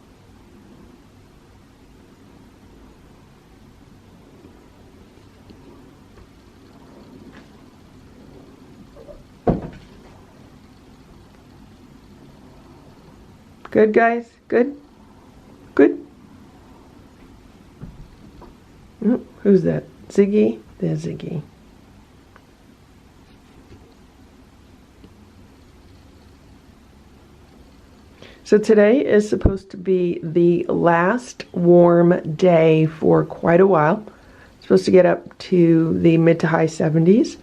Good, guys? Good? Good? Who's that? Ziggy? There's Ziggy. So today is supposed to be the last warm day for quite a while. It's supposed to get up to the mid to high 70s.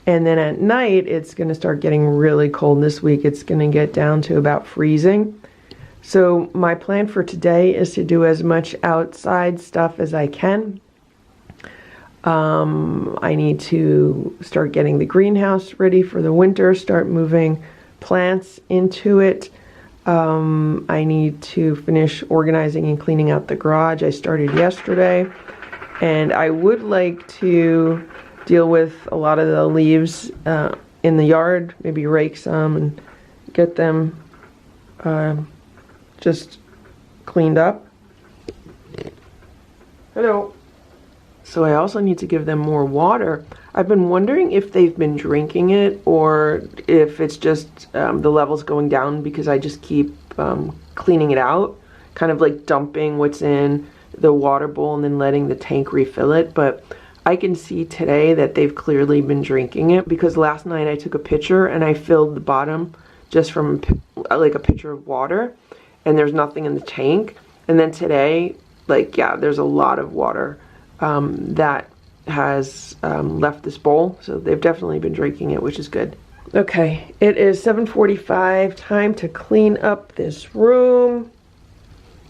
And then at night, it's going to start getting really cold this week. It's going to get down to about freezing. So my plan for today is to do as much outside stuff as I can. I need to start getting the greenhouse ready for the winter, start moving plants into it. I need to finish organizing and cleaning out the garage. I started yesterday, and I would like to deal with a lot of the leaves in the yard, maybe rake some and get them just cleaned up. Hello. So I also need to give them more water. I've been wondering if they've been drinking it or if it's just the levels going down because I just keep cleaning it out, kind of like dumping what's in the water bowl and then letting the tank refill it. But I can see today that they've clearly been drinking it because last night I took a picture and I filled the bottom just from like a pitcher of water and there's nothing in the tank. And then today, like, yeah, there's a lot of water that has left this bowl. So they've definitely been drinking it, which is good. Okay, it is 7:45, time to clean up this room.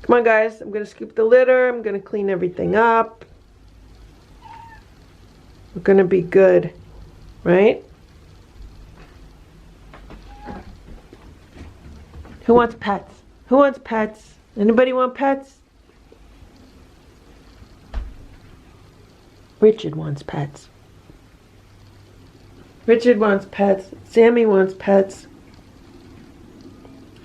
Come on, guys, I'm gonna scoop the litter. I'm gonna clean everything up. We're gonna be good, right? Who wants pets? Who wants pets? Anybody want pets? Richard wants pets. Richard wants pets. Sammy wants pets.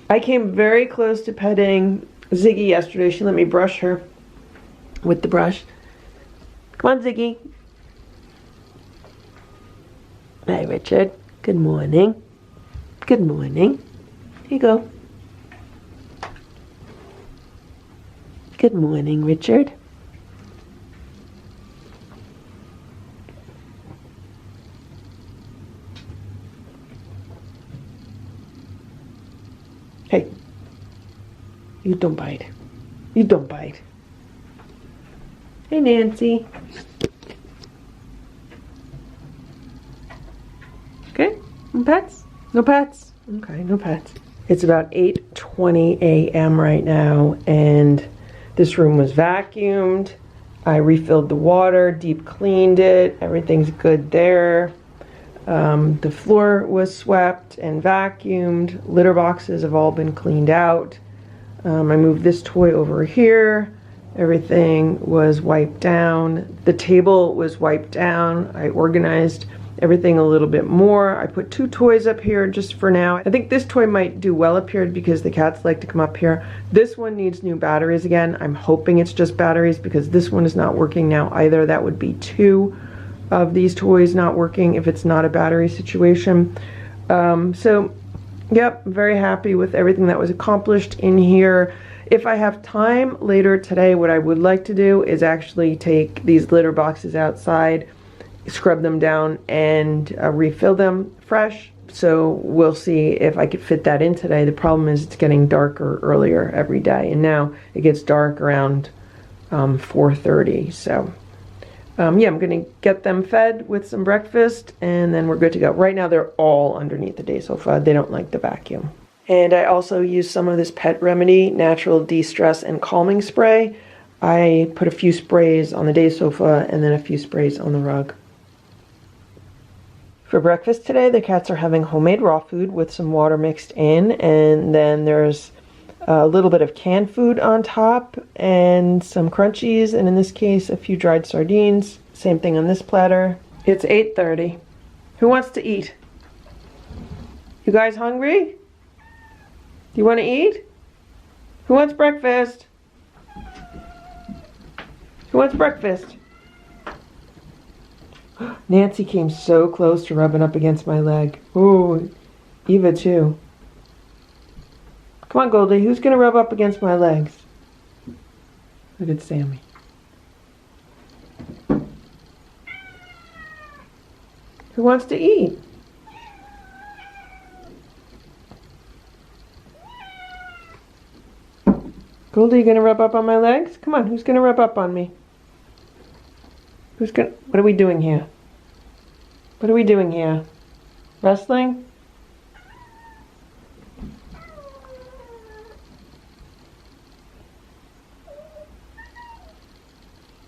I came very close to petting Ziggy yesterday. She let me brush her with the brush. Come on, Ziggy. Hi, Richard. Good morning. Good morning. Here you go. Good morning, Richard. Hey, you don't bite. You don't bite. Hey, Nancy. Okay, no pets? No pets? Okay, no pets. It's about 8:20 a.m. right now, and this room was vacuumed. I refilled the water, deep cleaned it. Everything's good there. The floor was swept and vacuumed. Litter boxes have all been cleaned out. I moved this toy over here. Everything was wiped down. The table was wiped down. I organized everything a little bit more. I put 2 toys up here just for now. I think this toy might do well up here because the cats like to come up here. This one needs new batteries again. I'm hoping it's just batteries because this one is not working now either. That would be 2 of these toys not working if it's not a battery situation. So yep, very happy with everything that was accomplished in here. If I have time later today, what I would like to do is actually take these litter boxes outside, scrub them down, and refill them fresh. So we'll see if I could fit that in today. The problem is it's getting darker earlier every day, and now it gets dark around 4:30. So yeah, I'm gonna get them fed with some breakfast, and then we're good to go. Right now they're all underneath the day sofa. They don't like the vacuum. And I also used some of this Pet Remedy Natural De-Stress and Calming Spray. I put a few sprays on the day sofa and then a few sprays on the rug. For breakfast today, the cats are having homemade raw food with some water mixed in, and then there's a little bit of canned food on top and some crunchies, and in this case, a few dried sardines. Same thing on this platter. It's 8:30. Who wants to eat? You guys hungry? You want to eat? Who wants breakfast? Who wants breakfast? Nancy came so close to rubbing up against my leg. Ooh, Eva too. Come on, Goldie, who's going to rub up against my legs? Look at Sammy. Who wants to eat? Goldie, you going to rub up on my legs? Come on, who's going to rub up on me? What are we doing here? What are we doing here? Wrestling?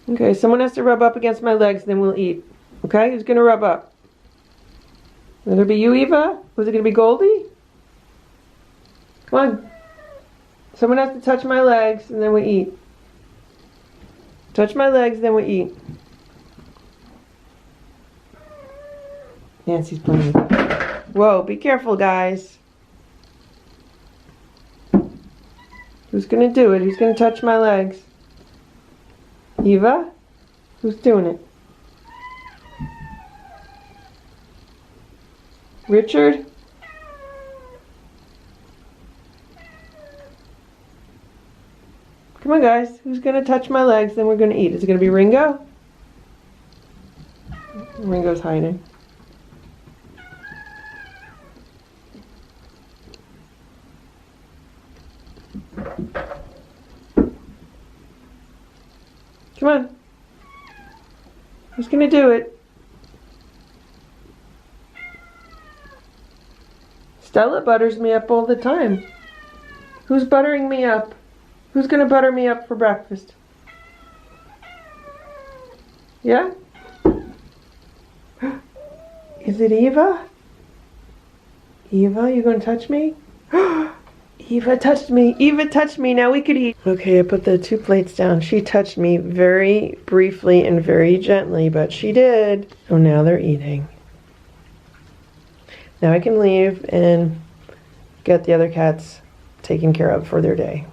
Okay, someone has to rub up against my legs, then we'll eat. Okay, who's gonna rub up? Will it be you, Eva? Was it gonna be Goldie? Come on. Someone has to touch my legs, and then we eat. Touch my legs, then we eat. Nancy's playing with it. Whoa, be careful, guys. Who's gonna do it? Who's gonna touch my legs? Eva? Who's doing it? Richard? Come on, guys. Who's gonna touch my legs? Then we're gonna eat. Is it gonna be Ringo? Ringo's hiding. Come on. Who's gonna do it? Stella butters me up all the time. Who's buttering me up? Who's gonna butter me up for breakfast? Yeah? Is it Eva? Eva, you gonna touch me? Eva touched me. Eva touched me. Now we could eat. Okay, I put the 2 plates down. She touched me very briefly and very gently, but she did. So now they're eating. Now I can leave and get the other cats taken care of for their day.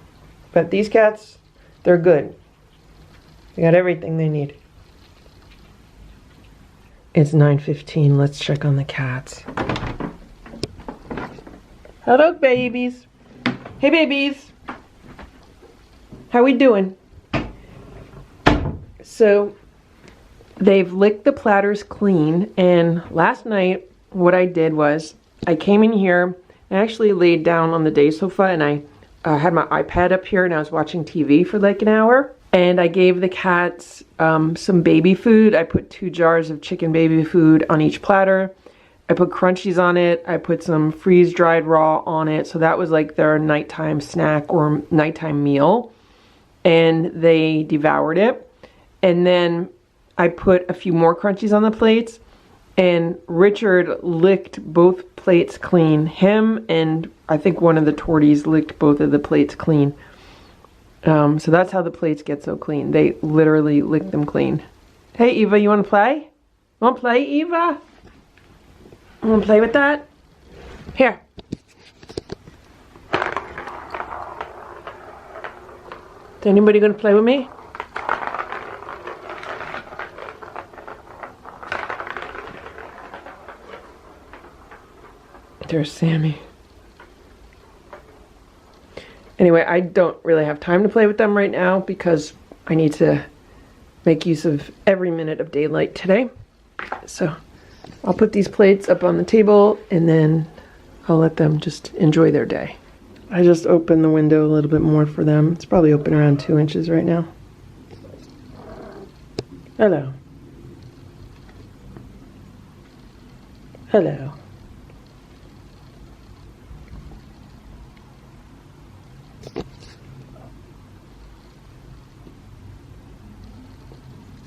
But these cats, they're good. They got everything they need. It's 9:15. Let's check on the cats. Hello, babies. Hey, babies. How we doing? So, they've licked the platters clean, and last night what I did was I came in here and actually laid down on the day sofa, and I had my iPad up here and I was watching TV for like an hour, and I gave the cats some baby food. I put 2 jars of chicken baby food on each platter. I put crunchies on it. I put some freeze-dried raw on it. So that was like their nighttime snack or nighttime meal. And they devoured it. And then I put a few more crunchies on the plates. And Richard licked both plates clean. Him and I think one of the torties licked both of the plates clean. So that's how the plates get so clean. They literally lick them clean. Hey, Eva, you want to play? Want to play, Eva? Want to play with that? Here. Is anybody going to play with me? There's Sammy. Anyway, I don't really have time to play with them right now because I need to make use of every minute of daylight today. So I'll put these plates up on the table and then I'll let them just enjoy their day. I just opened the window a little bit more for them. It's probably open around 2 inches right now. Hello. Hello.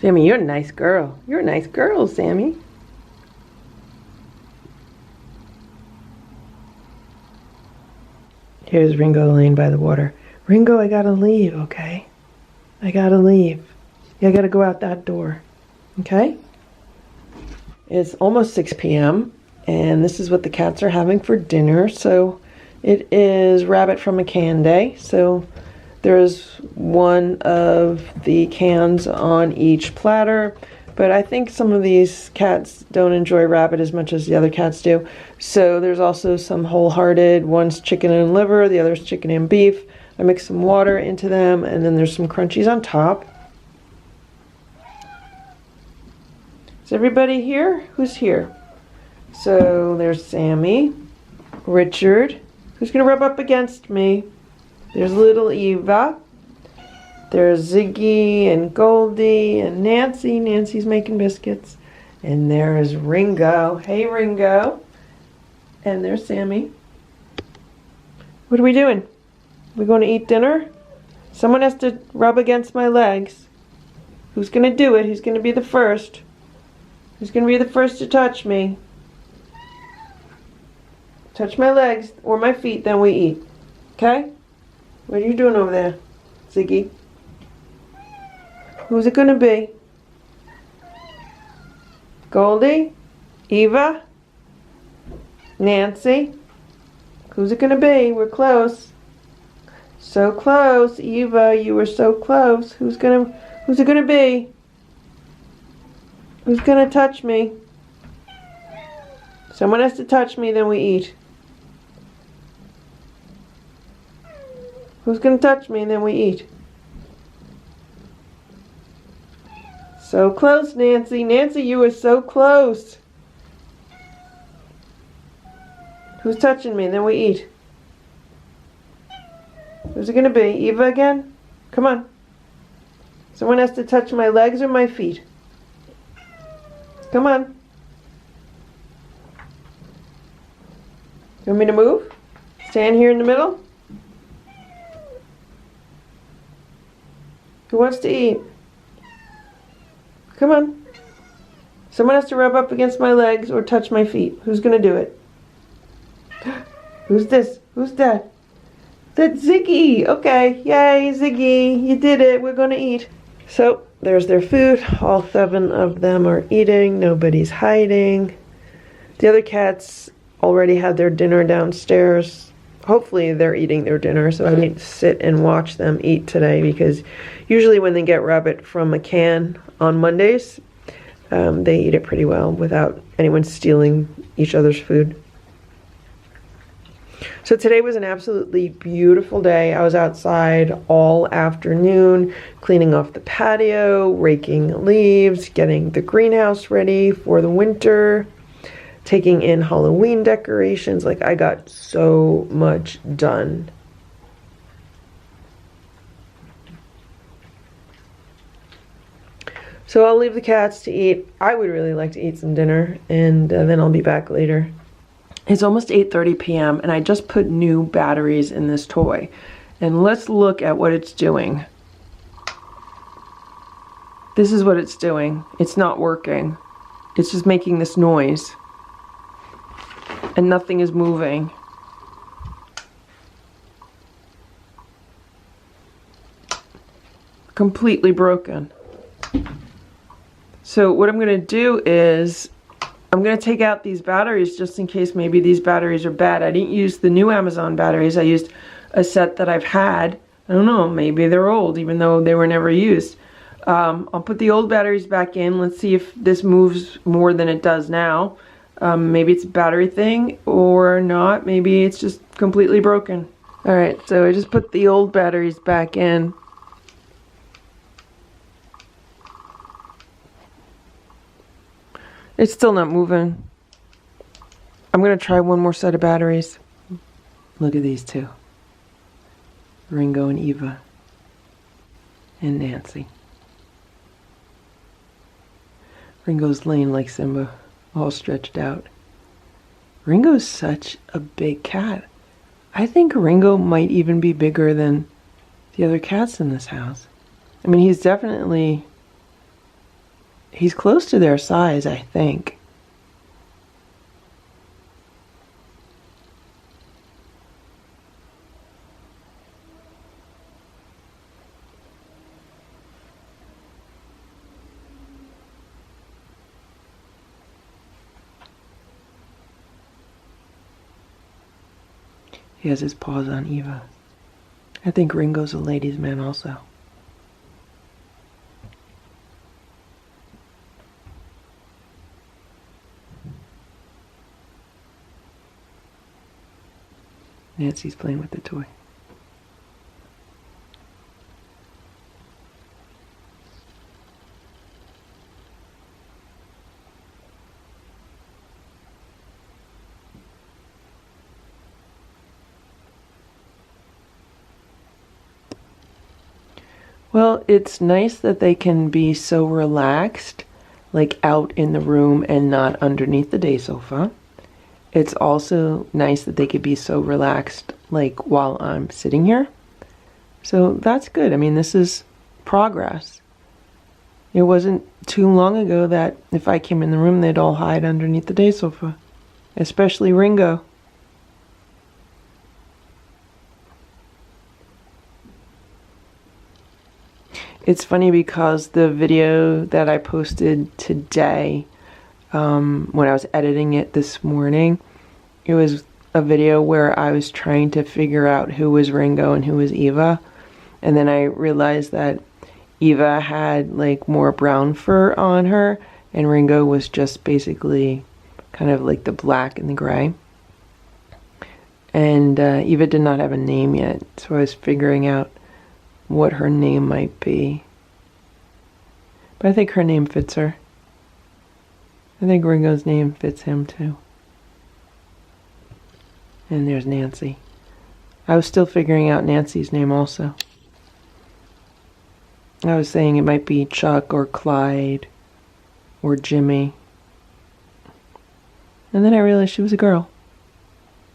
Sammy, you're a nice girl. You're a nice girl, Sammy. Here's Ringo laying by the water. Ringo, I gotta leave, okay? I gotta leave. I gotta go out that door, okay? It's almost 6 p.m. and this is what the cats are having for dinner. So it is rabbit from a can day. So there's one of the cans on each platter, but I think some of these cats don't enjoy rabbit as much as the other cats do. So there's also some wholehearted. One's chicken and liver, the other's chicken and beef. I mix some water into them, and then there's some crunchies on top. Is everybody here? Who's here? So there's Sammy, Richard, who's gonna rub up against me. There's little Eva. There's Ziggy and Goldie and Nancy. Nancy's making biscuits. And there's Ringo. Hey, Ringo. And there's Sammy. What are we doing? We going to eat dinner? Someone has to rub against my legs. Who's going to do it? Who's going to be the first? Who's going to be the first to touch me? Touch my legs or my feet, then we eat. Okay? What are you doing over there, Ziggy? Who's it gonna be? Goldie? Eva? Nancy? Who's it gonna be? We're close. So close. Eva, you were so close. Who's it gonna be? Who's gonna touch me? Someone has to touch me, then we eat. Who's going to touch me and then we eat? So close, Nancy. Nancy, you were so close. Who's touching me and then we eat? Who's it going to be? Eva again? Come on. Someone has to touch my legs or my feet. Come on. You want me to move? Stand here in the middle? Who wants to eat? Come on. Someone has to rub up against my legs or touch my feet. Who's going to do it? Who's this? Who's that? That's Ziggy. Okay, yay, Ziggy. You did it. We're gonna eat. So, there's their food. All 7 of them are eating. Nobody's hiding. The other cats already had their dinner downstairs. Hopefully they're eating their dinner, so I need to sit and watch them eat today, because usually when they get rabbit from a can on Mondays, they eat it pretty well without anyone stealing each other's food. So today was an absolutely beautiful day. I was outside all afternoon, cleaning off the patio, raking leaves, getting the greenhouse ready for the winter, taking in Halloween decorations. Like, I got so much done. So I'll leave the cats to eat. I would really like to eat some dinner, and then I'll be back later. It's almost 8:30 p.m. and I just put new batteries in this toy. And let's look at what it's doing. This is what it's doing. It's not working. It's just making this noise. And nothing is moving. Completely broken. So what I'm going to do is I'm going to take out these batteries just in case maybe these batteries are bad. I didn't use the new Amazon batteries. I used a set that I've had. I don't know, maybe they're old even though they were never used. I'll put the old batteries back in. Let's see if this moves more than it does now. Maybe it's a battery thing or not. Maybe it's just completely broken. Alright, so I just put the old batteries back in. It's still not moving. I'm going to try one more set of batteries. Look at these two. Ringo and Eva. And Nancy. Ringo's laying like Simba, all stretched out. Ringo's such a big cat. I think Ringo might even be bigger than the other cats in this house. I mean, he's close to their size, I think. He has his paws on Eva. I think Ringo's a ladies' man also. Nancy's playing with the toy. Well, it's nice that they can be so relaxed, like out in the room and not underneath the day sofa. It's also nice that they could be so relaxed, like while I'm sitting here. So that's good. I mean, this is progress. It wasn't too long ago that if I came in the room, they'd all hide underneath the day sofa, especially Ringo. It's funny because the video that I posted today, when I was editing it this morning, it was a video where I was trying to figure out who was Ringo and who was Eva. And then I realized that Eva had like more brown fur on her and Ringo was just basically kind of like the black and the gray. And Eva did not have a name yet, so I was figuring out what her name might be. But I think her name fits her. I think Ringo's name fits him too. And there's Nancy. I was still figuring out Nancy's name also. I was saying it might be Chuck or Clyde or Jimmy. And then I realized she was a girl.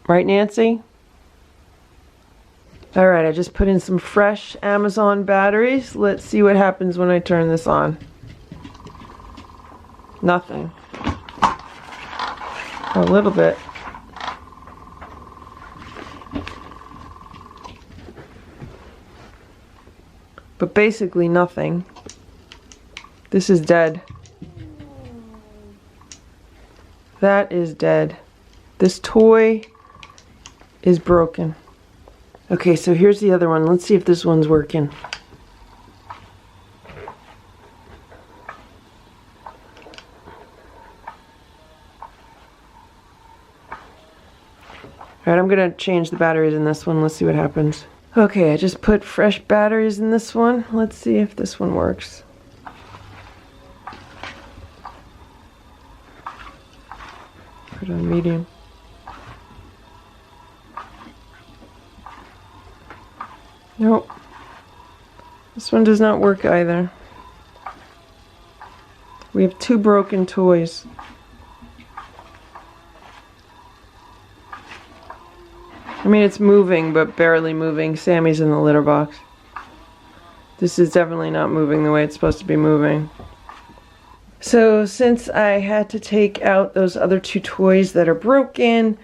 Right, Nancy? Alright, I just put in some fresh Amazon batteries. Let's see what happens when I turn this on. Nothing. A little bit. but basically nothing. This is dead. That is dead. This toy is broken. Okay, so here's the other one. Let's see if this one's working. Alright, I'm gonna change the batteries in this one. Let's see what happens. Okay, I just put fresh batteries in this one. Let's see if this one works. Put it on medium. Nope. This one does not work either. We have 2 broken toys. I mean, it's moving, but barely moving. Sammy's in the litter box. This is definitely not moving the way it's supposed to be moving. So, since I had to take out those other 2 toys that are broken,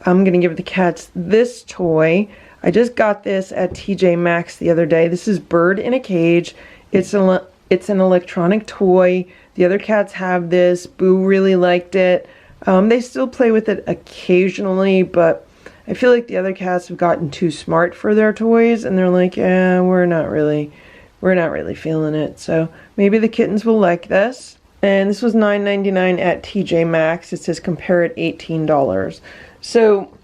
I'm going to give the cats this toy. I just got this at TJ Maxx the other day. This is Bird in a Cage. It's an electronic toy. The other cats have this. Boo really liked it. They still play with it occasionally, but I feel like the other cats have gotten too smart for their toys, and they're like, yeah, we're not really feeling it. So maybe the kittens will like this. And this was $9.99 at TJ Maxx. It says compare it $18. So,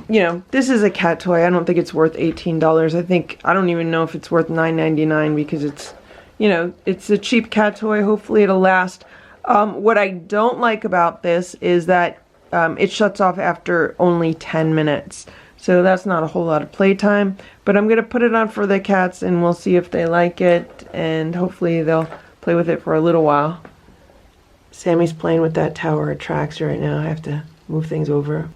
you know, this is a cat toy. I don't think it's worth $18. I don't even know if it's worth $9.99 because it's, you know, it's a cheap cat toy. Hopefully it'll last. What I don't like about this is that it shuts off after only 10 minutes. So that's not a whole lot of playtime. But I'm going to put it on for the cats and we'll see if they like it. And hopefully they'll play with it for a little while. Sammy's playing with that tower of tracks right now. I have to move things over.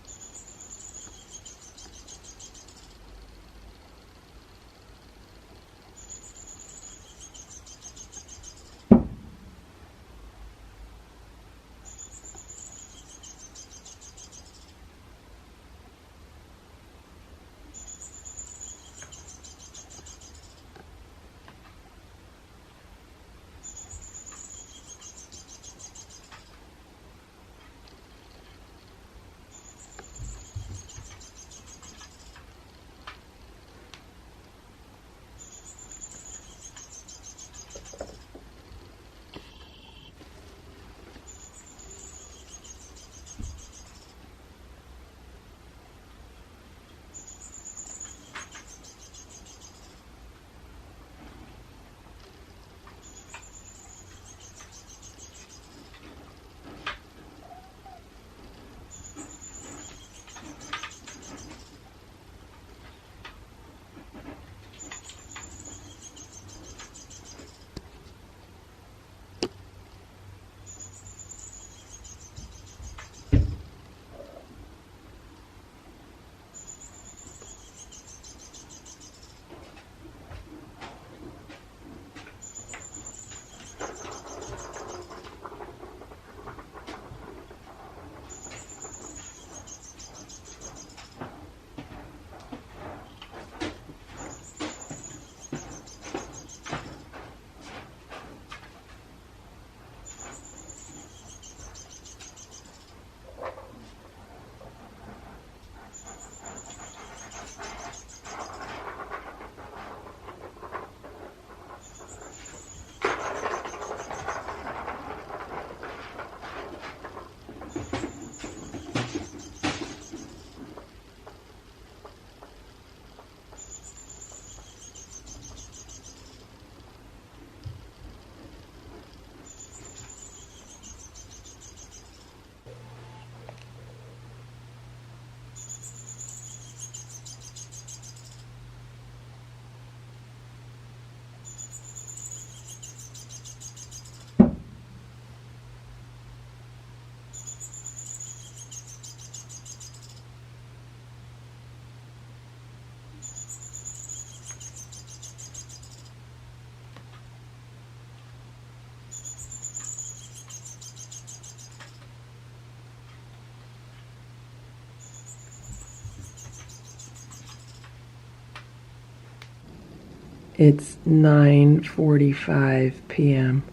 It's 9:45 p.m.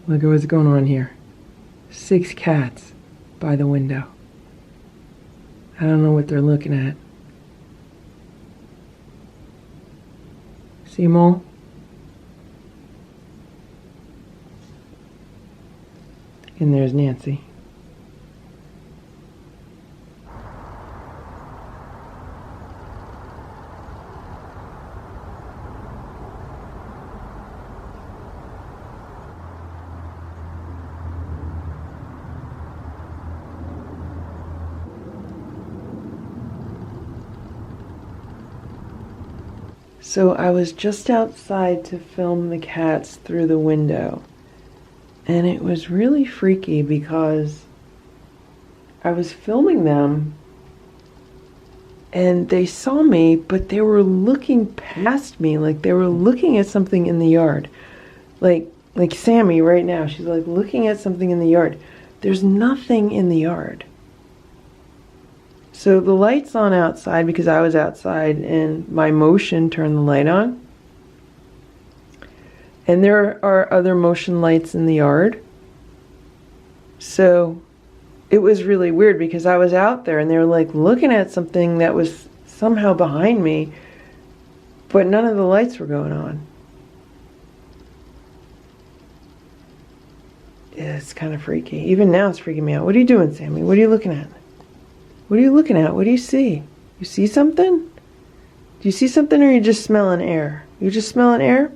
Look at what's going on here. 6 cats by the window. I don't know what they're looking at. See 'em all? And there's Nancy. So I was just outside to film the cats through the window, and it was really freaky because I was filming them and they saw me, but they were looking past me, like they were looking at something in the yard. Like Sammy right now, she's like looking at something in the yard. There's nothing in the yard. So the light's on outside because I was outside and my motion turned the light on. And there are other motion lights in the yard. So it was really weird because I was out there and they were like looking at something that was somehow behind me, but none of the lights were going on. Yeah, it's kind of freaky. Even now it's freaking me out. What are you doing, Sammy? What are you looking at? What are you looking at? What do you see? You see something? Do you see something, or are you just smelling air? You just smelling air?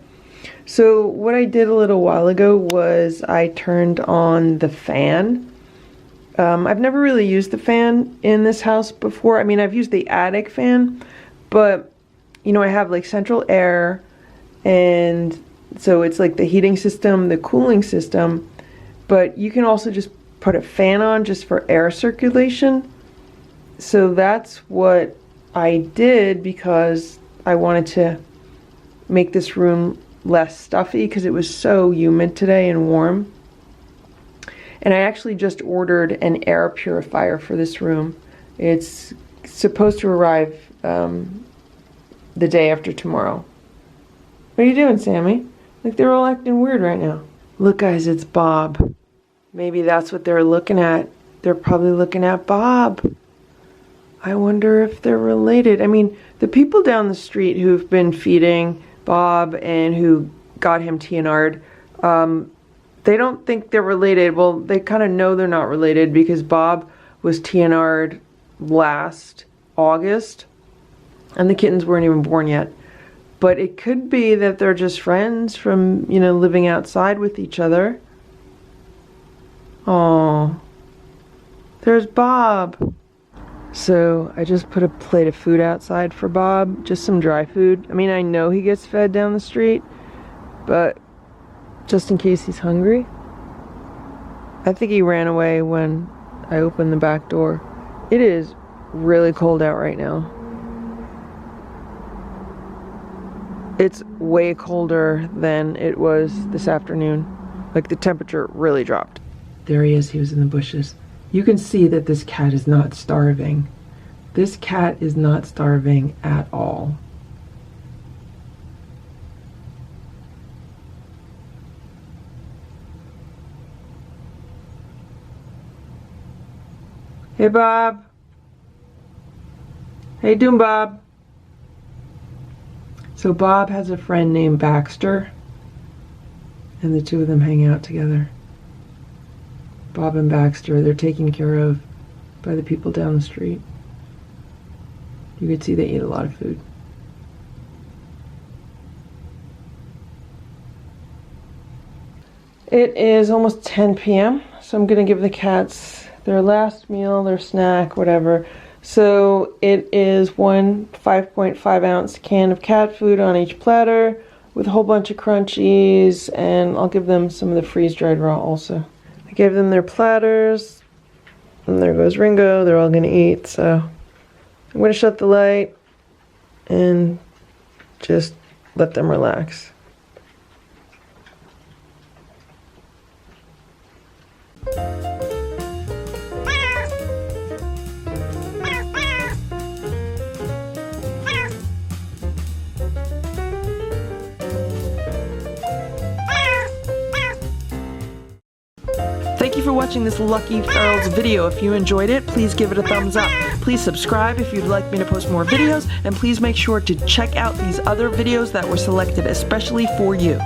So what I did a little while ago was I turned on the fan. I've never really used the fan in this house before. I mean, I've used the attic fan, but you know, I have like central air, and so it's like the heating system, the cooling system, but you can also just put a fan on just for air circulation. So that's what I did because I wanted to make this room less stuffy because it was so humid today and warm. And I actually just ordered an air purifier for this room. It's supposed to arrive the day after tomorrow. What are you doing, Sammy? Like they're all acting weird right now. Look guys, it's Bob. Maybe that's what they're looking at. They're probably looking at Bob. I wonder if they're related. I mean, the people down the street who've been feeding Bob and who got him TNR'd, they don't think they're related. Well, they kind of know they're not related because Bob was TNR'd last August and the kittens weren't even born yet. But it could be that they're just friends from, you know, living outside with each other. Oh, there's Bob. So I just put a plate of food outside for Bob, just some dry food. I mean, I know he gets fed down the street, but just in case he's hungry. I think he ran away when I opened the back door. It is really cold out right now. It's way colder than it was this afternoon. Like the temperature really dropped. There he is, he was in the bushes. You can see that this cat is not starving. This cat is not starving at all. Hey, Bob. How you doing, Bob? So Bob has a friend named Baxter, and the two of them hang out together. Bob and Baxter, they're taken care of by the people down the street. You could see they eat a lot of food. It is almost 10 p.m. so I'm gonna give the cats their last meal, their snack, whatever. So it is one 5.5 ounce can of cat food on each platter with a whole bunch of crunchies, and I'll give them some of the freeze-dried raw also. I gave them their platters, and there goes Ringo. They're all gonna eat, so I'm gonna shut the light and just let them relax. for watching this Lucky Ferals video. If you enjoyed it, please give it a thumbs up. Please subscribe if you'd like me to post more videos, and please make sure to check out these other videos that were selected especially for you.